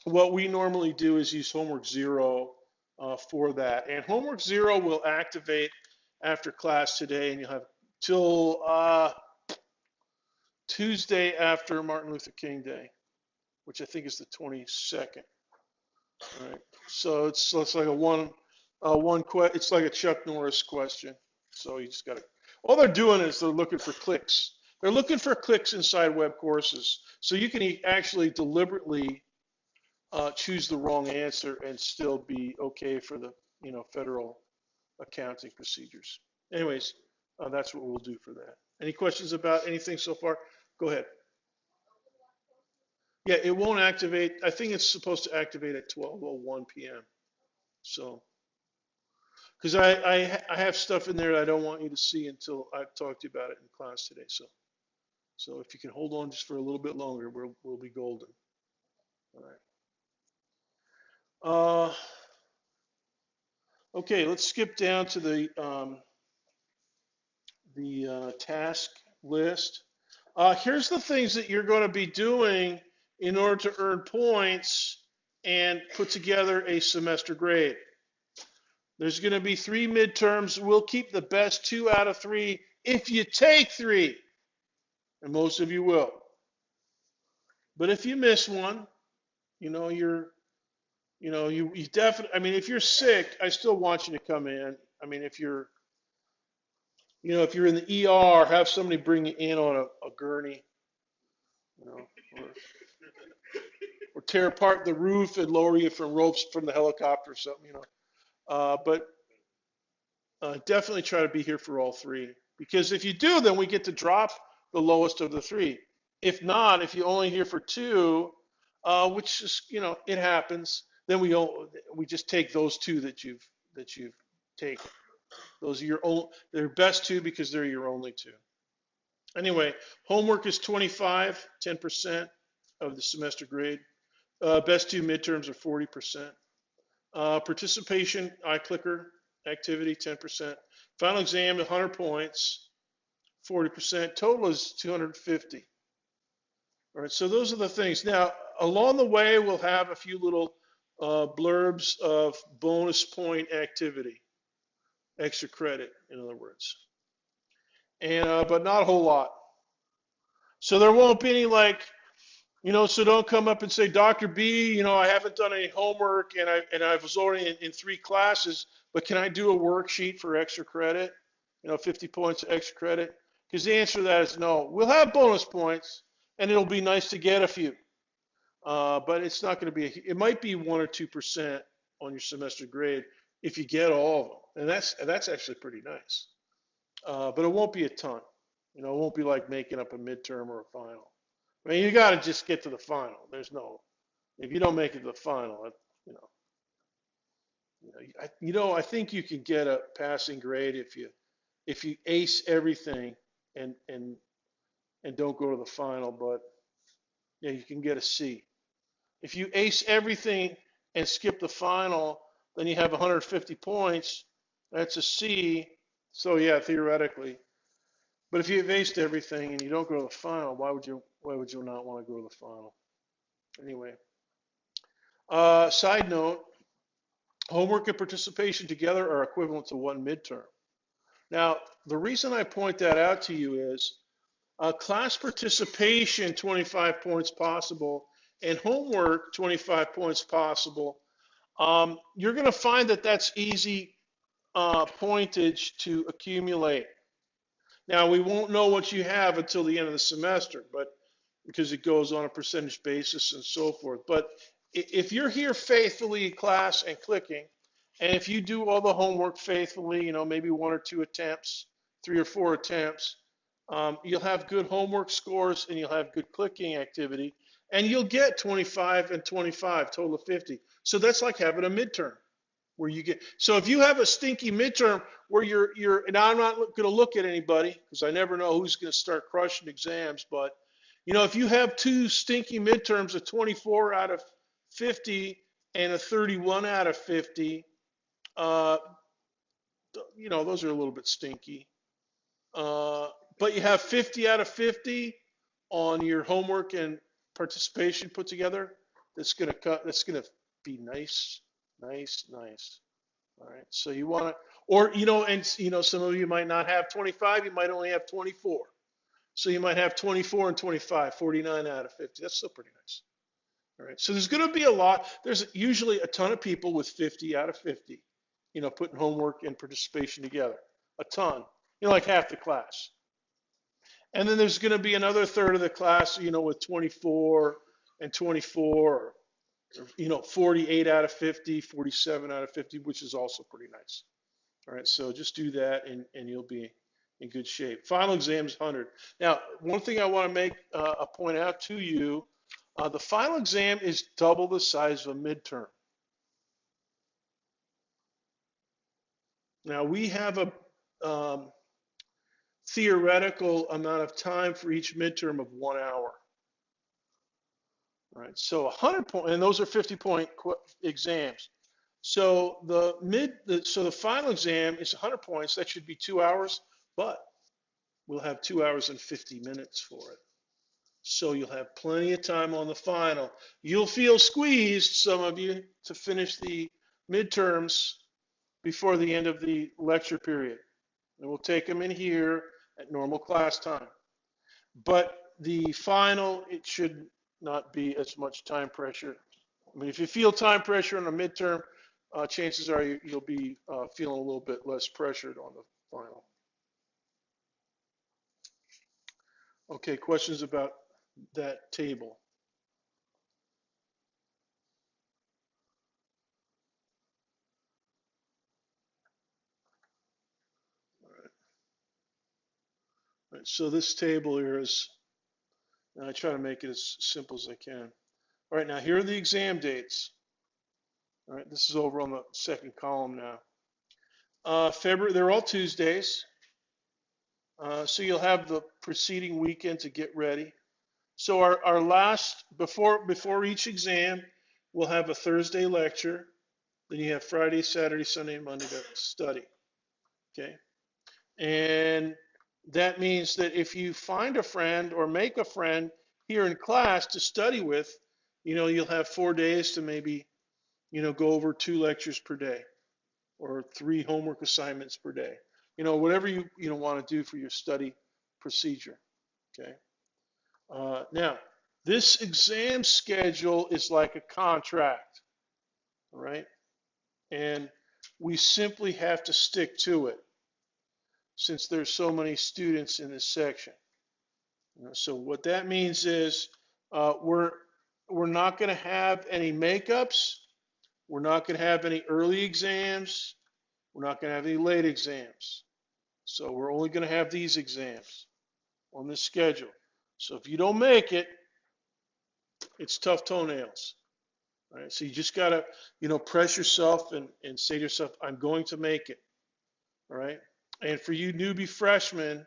[SPEAKER 1] What we normally do is use homework 0 for that. And homework 0 will activate after class today, and you'll have till Tuesday after Martin Luther King Day, which I think is the 22nd. All right. So it's like it's like a Chuck Norris question. So you just got to. All they're doing is they're looking for clicks. They're looking for clicks inside web courses. So you can actually deliberately choose the wrong answer and still be okay for the federal accounting procedures. Anyways, that's what we'll do for that. Any questions about anything so far? Go ahead. Yeah, it won't activate. I think it's supposed to activate at 12:01 p.m. So, because I have stuff in there that I don't want you to see until I've talked to you about it in class today. So if you can hold on just for a little bit longer, we'll be golden. All right. Okay, let's skip down to the task list. Here's the things that you're going to be doing in order to earn points and put together a semester grade. There's going to be 3 midterms. We'll keep the best 2 out of 3 if you take 3, and most of you will. But if you miss one, you definitely, I mean, if you're sick, I still want you to come in. I mean, if you're in the ER, have somebody bring you in on a gurney, or tear apart the roof and lower you from ropes from the helicopter or something, But definitely try to be here for all 3, because if you do, then we get to drop the lowest of the 3. If not, if you're only here for 2, which is, it happens, then we just take those 2 that you've taken. Those are they're best 2 because they're your only 2. Anyway, homework is 25, 10% of the semester grade. Best 2 midterms are 40%. Participation, iClicker activity, 10%. Final exam, 100 points, 40%. Total is 250. All right, so those are the things. Now, along the way, we'll have a few little blurbs of bonus point activity, extra credit, in other words, and but not a whole lot. So there won't be any so don't come up and say, Dr. B, I haven't done any homework and I was already in 3 classes, but can I do a worksheet for extra credit? 50 points of extra credit? Because the answer to that is no. We'll have bonus points, and it'll be nice to get a few. But it's not going to be, it might be 1 or 2% on your semester grade if you get all of them. And that's actually pretty nice. But it won't be a ton. It won't be like making up a midterm or a final. I mean, you got to just get to the final. If you don't make it to the final, I think you can get a passing grade if you ace everything and don't go to the final. But yeah, you can get a C. If you ace everything and skip the final, then you have 150 points. That's a C. So yeah, theoretically. But if you've aced everything and you don't go to the final, why would you not want to go to the final? Anyway. Side note, homework and participation together are equivalent to 1 midterm. Now, the reason I point that out to you is class participation, 25 points possible, and homework, 25 points possible. you're going to find that that's easy pointage to accumulate. Now, we won't know what you have until the end of the semester, but because it goes on a percentage basis and so forth. But if you're here faithfully in class and clicking, and if you do all the homework faithfully, maybe 1 or 2 attempts, 3 or 4 attempts, you'll have good homework scores and you'll have good clicking activity, and you'll get 25 and 25, total of 50. So that's like having a midterm where you get. So if you have a stinky midterm where you're and I'm not going to look at anybody because I never know who's going to start crushing exams, but if you have 2 stinky midterms, a 24 out of 50 and a 31 out of 50, uh, those are a little bit stinky. But you have 50 out of 50 on your homework and participation put together. That's going to be nice, nice, nice. All right. So you want to, or, some of you might not have 25, you might only have 24. So you might have 24 and 25, 49 out of 50. That's still pretty nice. All right. So there's going to be a lot. There's usually a ton of people with 50 out of 50, putting homework and participation together. A ton, like half the class. And then there's going to be another third of the class, with 24 and 24, 48 out of 50, 47 out of 50, which is also pretty nice. All right, so just do that and you'll be in good shape. Final exam is 100. Now, one thing I want to make a point out to you, the final exam is double the size of a midterm. Now, we have a theoretical amount of time for each midterm of 1 hour. All right, so 100 point, and those are 50-point exams. So the final exam is 100 points. That should be 2 hours, but we'll have 2 hours and 50 minutes for it. So you'll have plenty of time on the final. You'll feel squeezed, some of you, to finish the midterms before the end of the lecture period. And we'll take them in here at normal class time. But the final, it should not be as much time pressure. I mean, if you feel time pressure on a midterm, chances are you'll be feeling a little bit less pressured on the final. Okay, questions about that table? All right, so this table here is, and I try to make it as simple as I can. All right, now here are the exam dates. All right, this is over on the second column now. February, they're all Tuesdays. So you'll have the preceding weekend to get ready. So our last, before each exam, we'll have a Thursday lecture. Then you have Friday, Saturday, Sunday, and Monday to study. Okay? And that means that if you find a friend or make a friend here in class to study with, you'll have 4 days to maybe, go over 2 lectures per day or 3 homework assignments per day. Whatever you want to do for your study procedure. Okay. Now, this exam schedule is like a contract, all right? And we simply have to stick to it since there's so many students in this section. So what that means is we're not going to have any makeups. We're not going to have any early exams. We're not going to have any late exams. So we're only going to have these exams on this schedule. So if you don't make it, it's tough toenails. All right? So you just got to, press yourself and say to yourself, I'm going to make it. All right? And for you newbie freshmen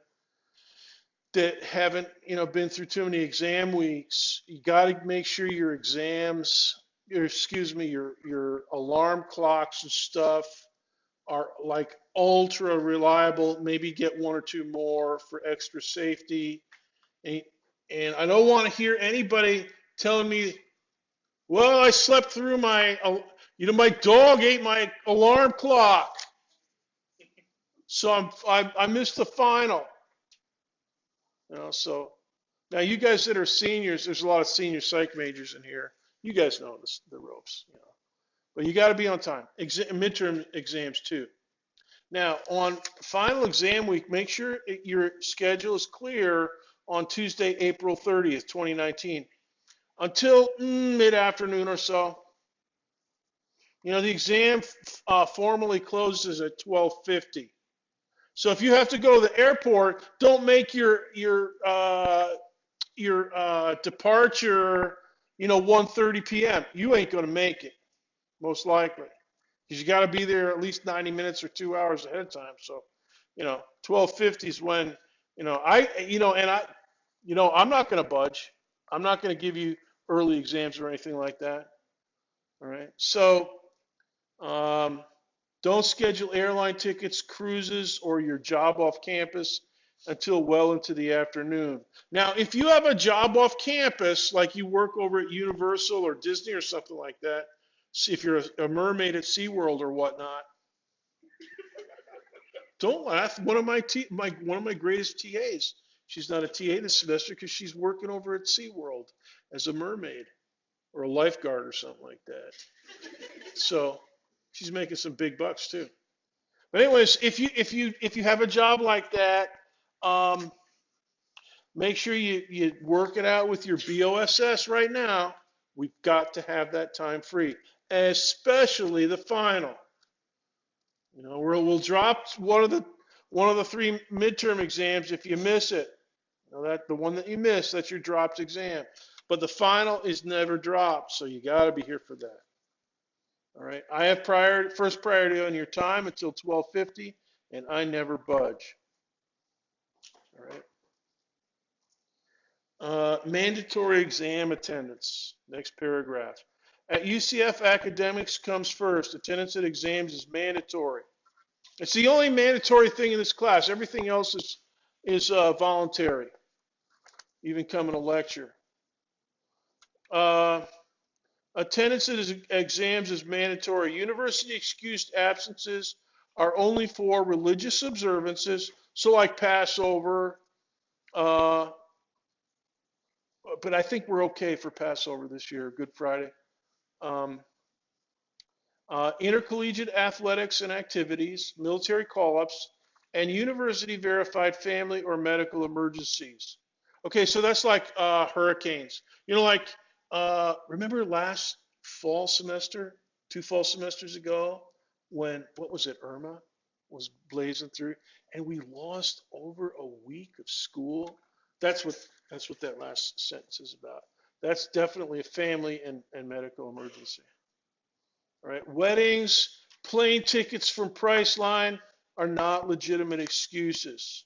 [SPEAKER 1] that haven't, been through too many exam weeks, you got to make sure your exams, your alarm clocks and stuff are like ultra reliable. Maybe get 1 or 2 more for extra safety. And I don't want to hear anybody telling me, well, I slept through my dog ate my alarm clock, so I missed the final. So now you guys that are seniors, there's a lot of senior psych majors in here. You guys know the ropes. But you got to be on time. Midterm exams too. Now, on final exam week, make sure your schedule is clear on Tuesday, April 30th, 2019, until mid-afternoon or so. You know, the exam formally closes at 12:50. So if you have to go to the airport, don't make your departure, 1:30 p.m. You ain't going to make it, most likely, because you got to be there at least 90 minutes or 2 hours ahead of time. So, 12:50 is when, I'm not going to budge. I'm not going to give you early exams or anything like that. All right. So, um, don't schedule airline tickets, cruises, or your job off campus until well into the afternoon. Now, if you have a job off campus, like you work over at Universal or Disney or something like that, if you're a mermaid at SeaWorld or whatnot, don't laugh. One of my greatest TAs, she's not a TA this semester because she's working over at SeaWorld as a mermaid or a lifeguard or something like that. So she's making some big bucks too. But anyways, if you have a job like that, um, make sure you work it out with your BOSS right now. We've got to have that time free, especially the final. We'll drop one of the three midterm exams if you miss it. That the one that you miss, that's your dropped exam. But the final is never dropped, so you got to be here for that. All right. I have first priority on your time until 12:50, and I never budge. All right. Mandatory exam attendance. Next paragraph. At UCF, academics comes first. Attendance at exams is mandatory. It's the only mandatory thing in this class. Everything else is voluntary, even coming to lecture. Attendance at exams is mandatory. University excused absences are only for religious observances, so like Passover, uh, but I think we're okay for Passover this year, Good Friday. Um, Intercollegiate athletics and activities, military call-ups, and university verified family or medical emergencies. Okay, so that's like hurricanes. Remember last fall semester, 2 fall semesters ago, when, what was it, Irma was blazing through, and we lost over a week of school. That's what that last sentence is about. That's definitely a family and medical emergency. All right, weddings, plane tickets from Priceline are not legitimate excuses.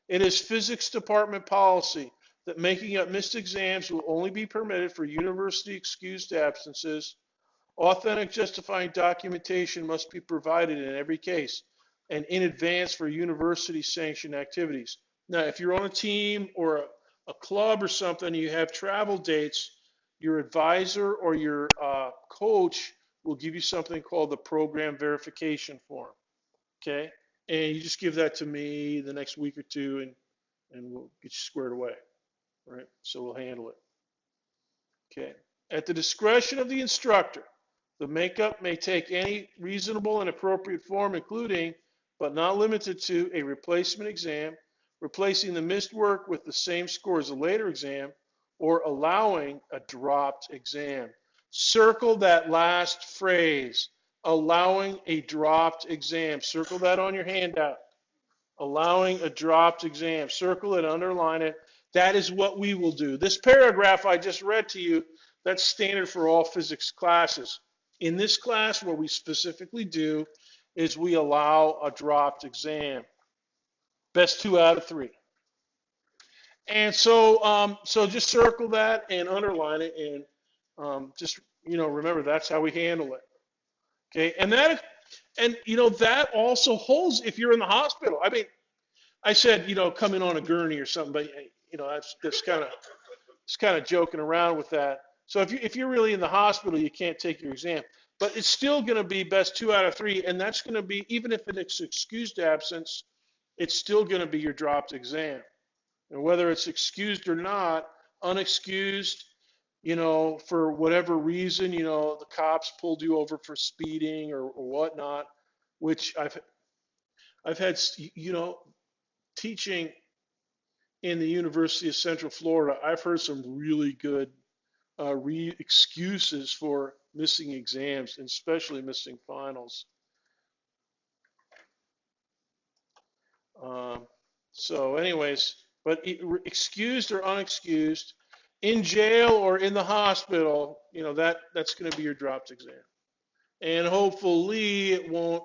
[SPEAKER 1] It is physics department policy that making up missed exams will only be permitted for university excused absences. Authentic justifying documentation must be provided in every case and in advance for university sanctioned activities. Now, if you're on a team or a club or something, you have travel dates, your advisor or your coach will give you something called the program verification form. Okay? And you just give that to me the next week or two and we'll get you squared away. Right? So we'll handle it. Okay. At the discretion of the instructor, the makeup may take any reasonable and appropriate form, including, but not limited to, a replacement exam, replacing the missed work with the same score as a later exam, or allowing a dropped exam. Circle that last phrase, allowing a dropped exam. Circle that on your handout. Allowing a dropped exam. Circle it, underline it. That is what we will do. This paragraph I just read to you, that's standard for all physics classes. In this class, what we specifically do is we allow a dropped exam. Best 2 out of 3. And so just circle that and underline it, and just remember that's how we handle it. Okay, and that also holds if you're in the hospital. I mean, I said come in on a gurney or something, but that's kind of joking around with that. So if you're really in the hospital, you can't take your exam, but it's still going to be best 2 out of 3, and that's going to be, even if it's excused absence, it's still going to be your dropped exam. And whether it's excused or not, unexcused, for whatever reason, the cops pulled you over for speeding or whatnot, which I've had, teaching in the University of Central Florida, I've heard some really good excuses for missing exams, and especially missing finals. Um, so, anyways, but excused or unexcused, in jail or in the hospital, that's going to be your dropped exam. And hopefully it won't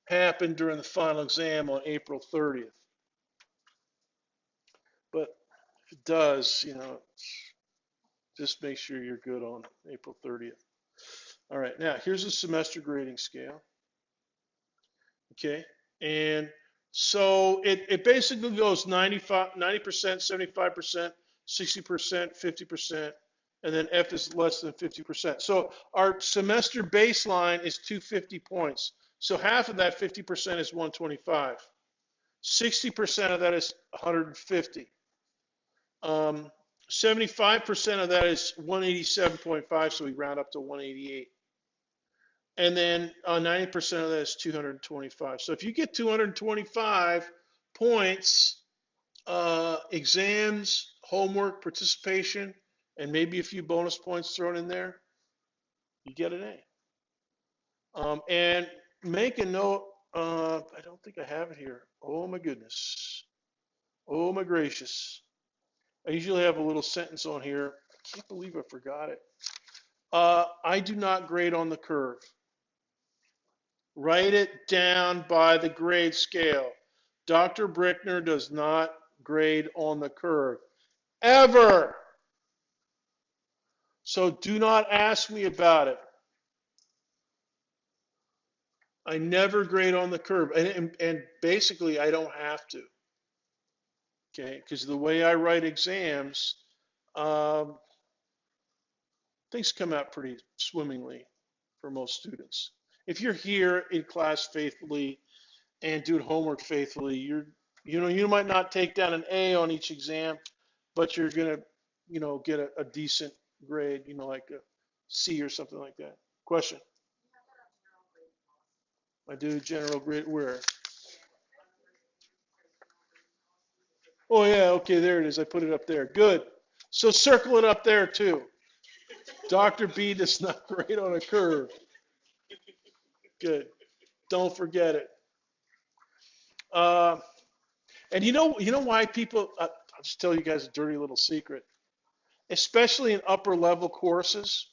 [SPEAKER 1] happen during the final exam on April 30th. But if it does, just make sure you're good on April 30th. All right, now here's a semester grading scale. Okay, and so it basically goes 90%, 75%, 60%, 50%, and then F is less than 50%. So our semester baseline is 250 points. So half of that 50% is 125. 60% of that is 150. 75% of that is 187.5, so we round up to 188. And then 90% of that is 225. So if you get 225 points, exams, homework, participation, and maybe a few bonus points thrown in there, you get an A. And make a note, I don't think I have it here. Oh my goodness. Oh my gracious. I usually have a little sentence on here. I can't believe I forgot it. I do not grade on the curve. Write it down by the grade scale. Dr. Brickner does not grade on the curve. Ever. So do not ask me about it. I never grade on the curve. And basically, I don't have to. Okay? Because the way I write exams, things come out pretty swimmingly for most students. If you're here in class faithfully and doing homework faithfully, you might not take down an A on each exam, but you're gonna, get a decent grade, like a C or something like that. Question? I do general grade where? Oh yeah, okay, there it is. I put it up there. Good. So circle it up there too. Dr. B does not grade on a curve. Good. Don't forget it. And you know why people? I'll just tell you guys a dirty little secret. Especially in upper level courses,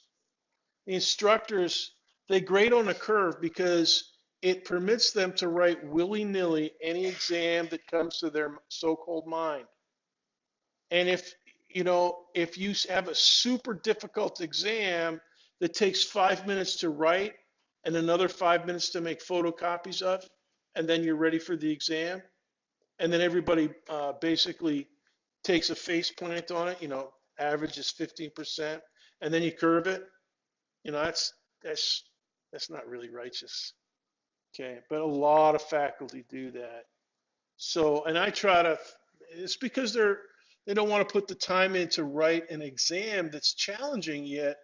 [SPEAKER 1] the instructors, they grade on a curve because it permits them to write willy-nilly any exam that comes to their so-called mind. And if you have a super difficult exam that takes 5 minutes to write and another 5 minutes to make photocopies of, and then you're ready for the exam, and then everybody basically takes a face plant on it, average is 15%, and then you curve it, that's not really righteous. Okay, but a lot of faculty do that. So, and I try to, it's because they don't want to put the time in to write an exam that's challenging yet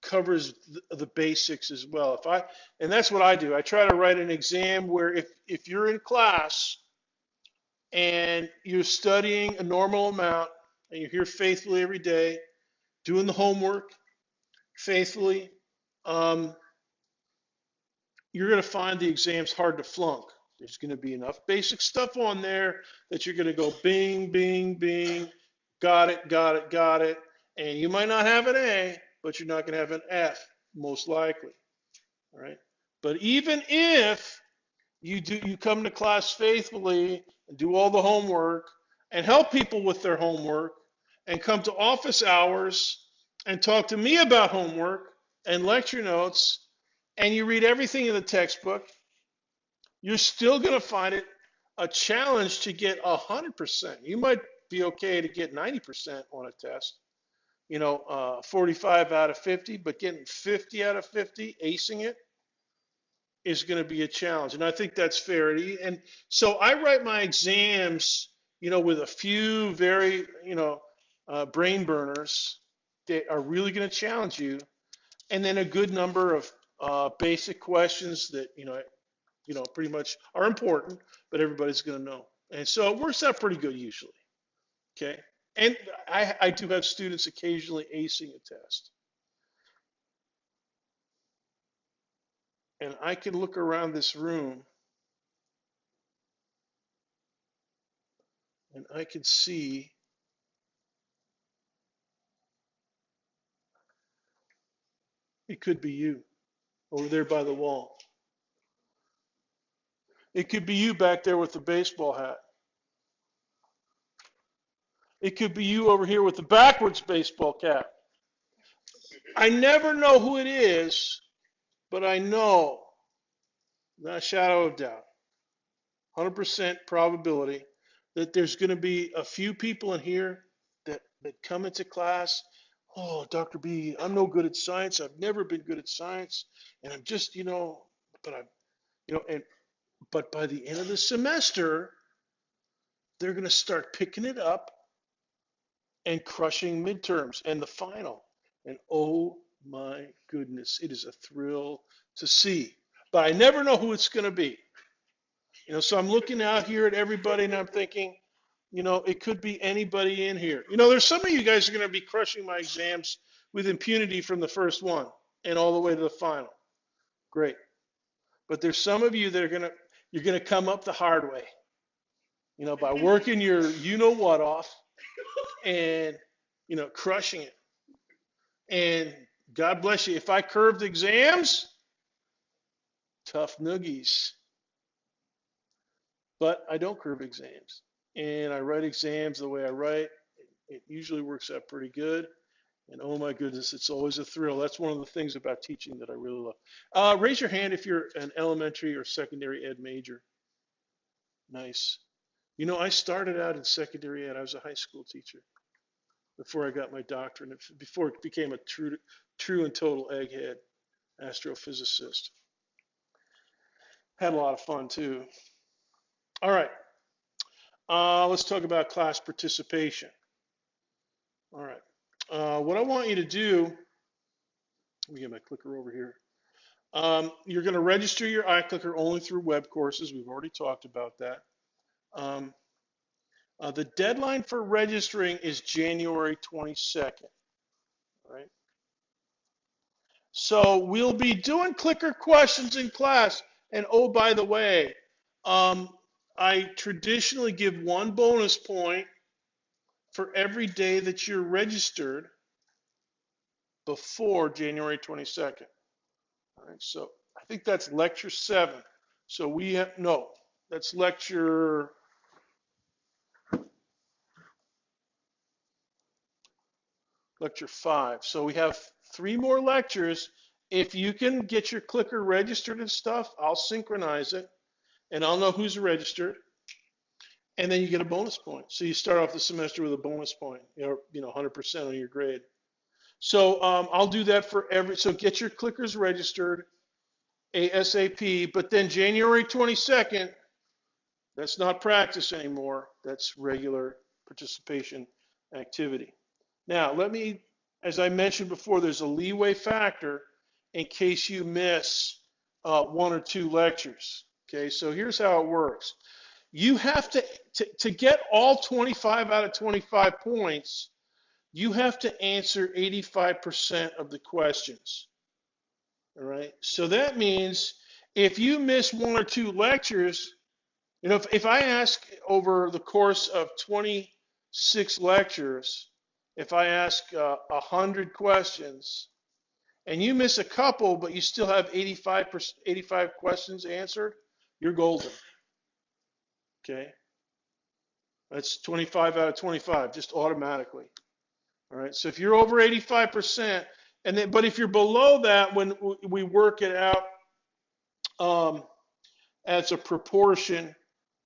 [SPEAKER 1] covers the basics as well. And that's what I do. I try to write an exam where if you're in class and you're studying a normal amount and you're here faithfully every day, doing the homework faithfully, you're going to find the exams hard to flunk. There's going to be enough basic stuff on there that you're going to go bing, bing, bing, got it, got it, got it. And you might not have an A, but you're not going to have an F, most likely. All right. But even if you come to class faithfully and do all the homework and help people with their homework and come to office hours and talk to me about homework and lecture notes and you read everything in the textbook, you're still going to find it a challenge to get 100%. You might be okay to get 90% on a test, 45 out of 50, but getting 50 out of 50, acing it, is going to be a challenge. And I think that's fair. And so I write my exams, with a few very, brain burners. that are really going to challenge you, and then a good number of basic questions that pretty much are important, but everybody's going to know. And so it works out pretty good usually. Okay, and I do have students occasionally acing a test, and I can look around this room and I can see it could be you over there by the wall. It could be you back there with the baseball hat. It could be you over here with the backwards baseball cap. I never know who it is, but I know, not a shadow of doubt, 100% probability that there's going to be a few people in here that come into class. Oh, Dr. B, I'm no good at science. I've never been good at science, and I'm just, but I'm, but by the end of the semester, they're going to start picking it up and crushing midterms and the final. And oh my goodness, it is a thrill to see. But I never know who it's going to be. So I'm looking out here at everybody and I'm thinking, it could be anybody in here. There's some of you guys are going to be crushing my exams with impunity from the first one and all the way to the final. Great. But there's some of you that you're going to come up the hard way, by working your you-know-what off and, crushing it. And God bless you. If I curved exams, tough noogies. But I don't curve exams. And I write exams the way I write. It usually works out pretty good. And oh my goodness, it's always a thrill. That's one of the things about teaching that I really love. Raise your hand if you're an elementary or secondary ed major. Nice. I started out in secondary ed. I was a high school teacher before I got my doctorate, before it became a true and total egghead astrophysicist. Had a lot of fun too. All right. Let's talk about class participation. All right. What I want you to do, let me get my clicker over here. You're going to register your iClicker only through web courses. We've already talked about that. The deadline for registering is January 22nd. Right? So we'll be doing clicker questions in class. And oh, by the way, I traditionally give 1 bonus point for every day that you're registered before January 22nd. All right, so I think that's lecture 7. So we have, no, that's lecture 5. So we have 3 more lectures. If you can get your clicker registered and stuff, I'll synchronize it and I'll know who's registered. And then you get a bonus point. So you start off the semester with a bonus point, 100% on your grade. So I'll do that for so get your clickers registered ASAP, but then January 22nd, that's not practice anymore. That's regular participation activity. Now, as I mentioned before, there's a leeway factor in case you miss 1 or 2 lectures. Okay, so here's how it works. You have to get all 25 out of 25 points, you have to answer 85% of the questions. All right. So that means if you miss 1 or 2 lectures, if I ask over the course of 26 lectures, if I ask 100 questions and you miss a couple, but you still have 85 questions answered, you're golden. Okay. That's 25 out of 25, just automatically. All right. So if you're over 85%, but if you're below that, when we work it out as a proportion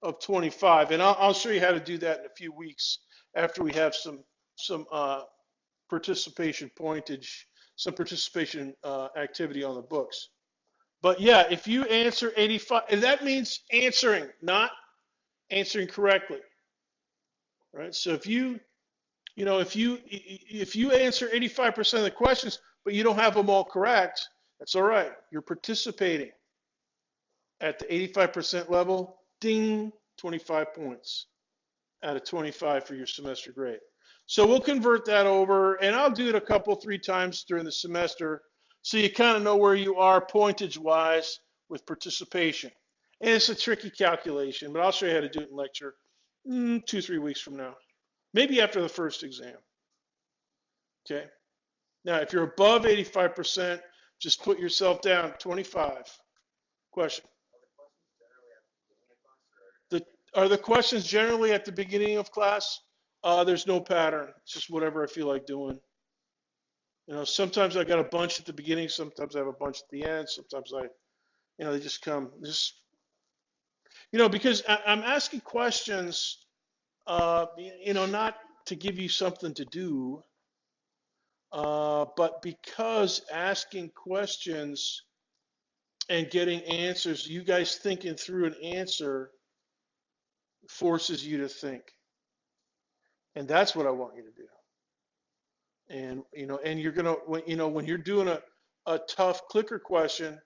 [SPEAKER 1] of 25, and I'll show you how to do that in a few weeks after we have some participation pointage, some participation activity on the books. But yeah, if you answer 85, and that means answering, not answering correctly. Right? So if you if you answer 85% of the questions, but you don't have them all correct, that's all right. You're participating at the 85% level. Ding, 25 points out of 25 for your semester grade. So we'll convert that over, and I'll do it a couple, 3 times during the semester, so you kind of know where you are pointage-wise with participation. And it's a tricky calculation, but I'll show you how to do it in lecture 2, 3 weeks from now, maybe after the first exam. Okay. Now, if you're above 85%, just put yourself down 25. Question. Are the questions generally at the beginning of class? There's no pattern. It's just whatever I feel like doing. Sometimes I got a bunch at the beginning. Sometimes I have a bunch at the end. Sometimes they just come. Because I'm asking questions, not to give you something to do, but because asking questions and getting answers, you guys thinking through an answer forces you to think. And that's what I want you to do. And you're gonna, when you're doing a tough clicker question,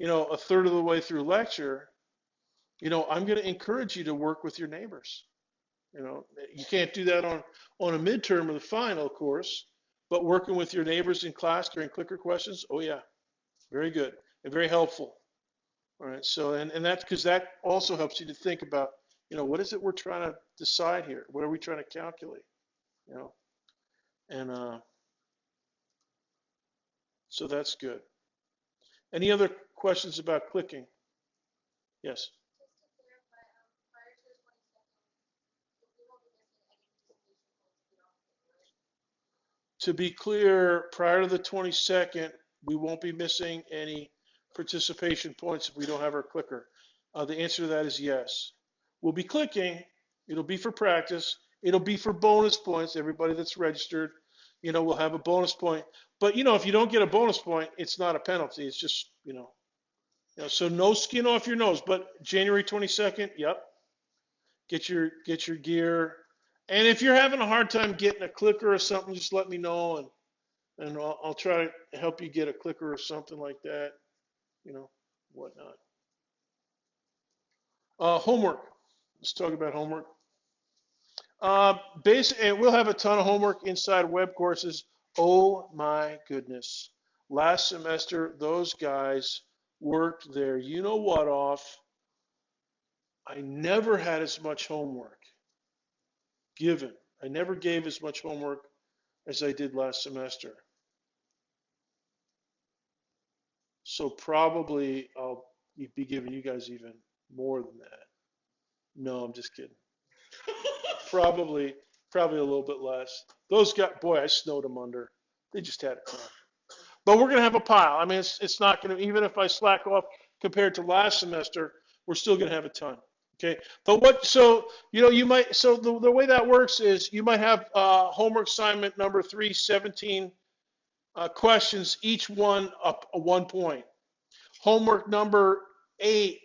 [SPEAKER 1] a third of the way through lecture, I'm gonna encourage you to work with your neighbors. You can't do that on a midterm or the final, of course, but working with your neighbors in class during clicker questions, oh yeah, very good and very helpful. All right, so and that's because that also helps you to think about, what is it we're trying to decide here? What are we trying to calculate? And so that's good. Any other questions about clicking? Yes. To be clear, prior to the 22nd, we won't be missing any participation points if we don't have our clicker. The answer to that is yes. We'll be clicking. It'll be for practice. It'll be for bonus points. Everybody that's registered, will have a bonus point. But, if you don't get a bonus point, it's not a penalty. It's just, so no skin off your nose. But January 22nd, yep. Get your gear. And if you're having a hard time getting a clicker or something, just let me know, and I'll try to help you get a clicker or something like that, whatnot. Homework. Let's talk about homework. And we'll have a ton of homework inside web courses. Oh my goodness. Last semester, those guys worked their you-know-what off. I never had as much homework given. I never gave as much homework as I did last semester. So probably I'll be giving you guys even more than that. No, I'm just kidding. Probably a little bit less. Those guys, boy, I snowed them under. They just had a ton. But we're going to have a pile. I mean, it's not going to, even if I slack off compared to last semester, we're still going to have a ton. Okay. But the way that works is you might have homework assignment number 3, 17 questions, each one up 1 point. Homework number 8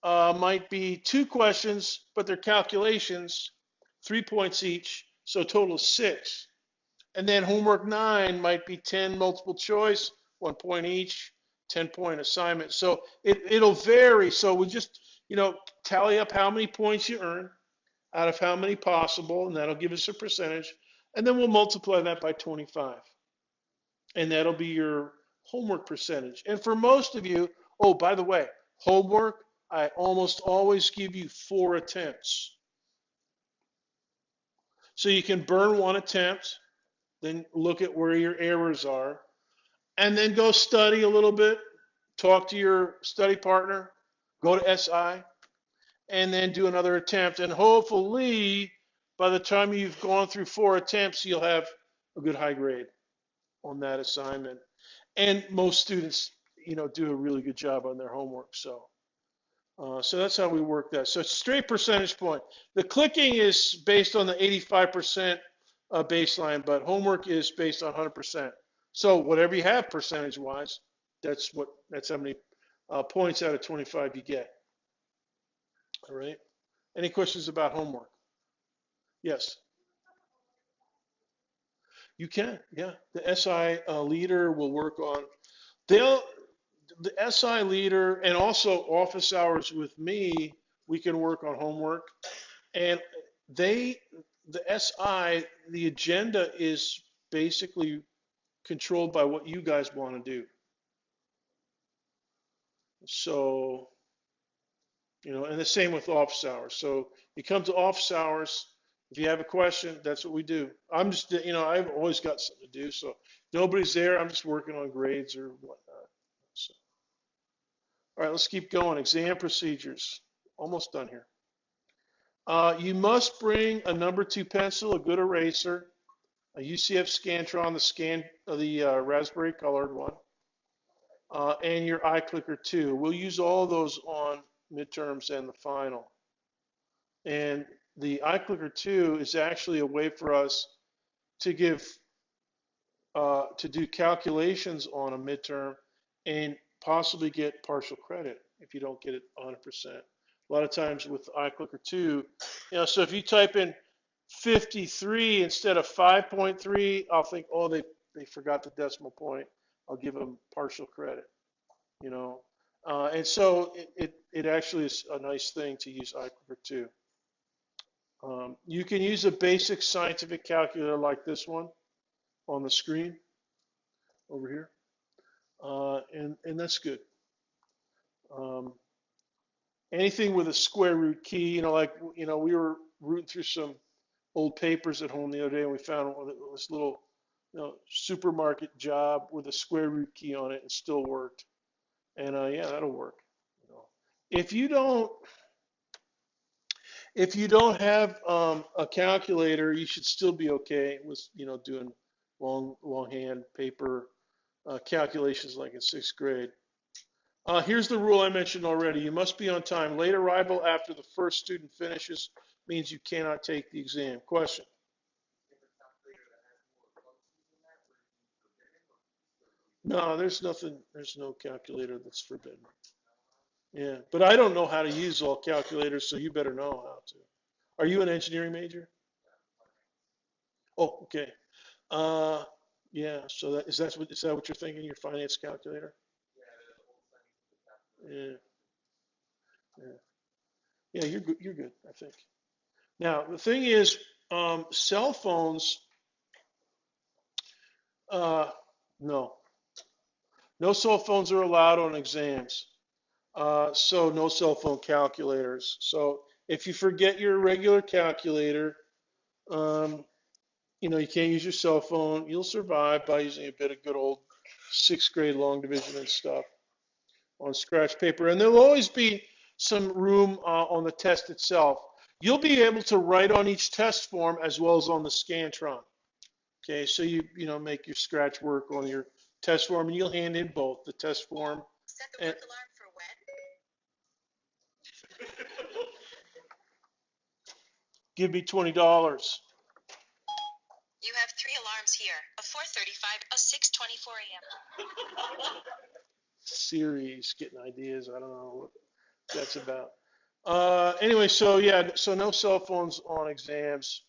[SPEAKER 1] might be 2 questions, but they're calculations, 3 points each, so total 6. And then homework 9 might be 10 multiple choice, 1 point each, 10-point assignment. So it'll vary. So we just, tally up how many points you earn out of how many possible, and that'll give us a percentage. And then we'll multiply that by 25. And that'll be your homework percentage. And for most of you, oh, by the way, homework, I almost always give you 4 attempts. So you can burn 1 attempt, then look at where your errors are, and then go study a little bit, talk to your study partner, go to SI, and then do another attempt. And hopefully, by the time you've gone through 4 attempts, you'll have a good high grade on that assignment. And most students, do a really good job on their homework. So that's how we work that. So it's straight percentage point. The clicking is based on the 85% baseline, but homework is based on 100%. So whatever you have percentage-wise, that's how many points out of 25 you get. All right. Any questions about homework? Yes. You can, yeah. The SI leader will work on, they'll, the SI leader and also office hours with me, we can work on homework. And they, the SI, the agenda is basically controlled by what you guys want to do. So, and the same with office hours. So you come to office hours, if you have a question, that's what we do. I'm just, I've always got something to do. So nobody's there. I'm just working on grades or whatnot. So, all right, let's keep going. Exam procedures. Almost done here. You must bring a number 2 pencil, a good eraser, a UCF Scantron, the raspberry colored one, and your iClicker 2. We'll use all of those on midterms and the final. And the iClicker 2 is actually a way for us to to do calculations on a midterm and possibly get partial credit if you don't get it 100%. A lot of times with iClicker 2, so if you type in 53 instead of 5.3, I'll think, oh, they forgot the decimal point. I'll give them partial credit, and so it actually is a nice thing to use iClicker 2. You can use a basic scientific calculator like this one on the screen over here, and that's good. Anything with a square root key, we were rooting through some old papers at home the other day, and we found this little, supermarket job with a square root key on it, and still worked. And yeah, that'll work. If you don't have a calculator, you should still be okay with doing longhand paper calculations like in 6th grade. Here's the rule I mentioned already. You must be on time. Late arrival after the first student finishes means you cannot take the exam. Question? No, there's nothing. There's no calculator that's forbidden. Yeah, but I don't know how to use all calculators, so you better know how to. Are you an engineering major? Oh, okay. Uh, yeah. So is that what you're thinking? Your finance calculator? Yeah. Yeah. Yeah. You're good. You're good. I think. Now the thing is, cell phones. No. No cell phones are allowed on exams. So no cell phone calculators. So if you forget your regular calculator, um, you can't use your cell phone. You'll survive by using a bit of good old 6th grade long division and stuff on scratch paper. And there'll always be some room on the test itself. You'll be able to write on each test form as well as on the Scantron. Okay, so you make your scratch work on your test form, and you'll hand in both the test form.
[SPEAKER 4] Set the work alarm for when?
[SPEAKER 1] Give me $20.
[SPEAKER 4] You have 3 alarms here, a 4:35, a 6:24 a.m.
[SPEAKER 1] Siri's getting ideas. I don't know what that's about. Anyway, so yeah, so no cell phones on exams.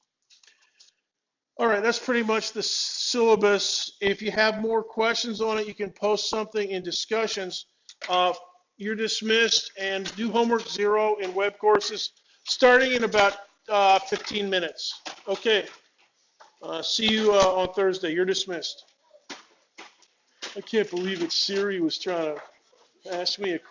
[SPEAKER 1] All right, that's pretty much the syllabus. If you have more questions on it, you can post something in discussions. You're dismissed, and do homework 0 in web courses starting in about 15 minutes. Okay. See you on Thursday. You're dismissed. I can't believe it. Siri was trying to ask me a question.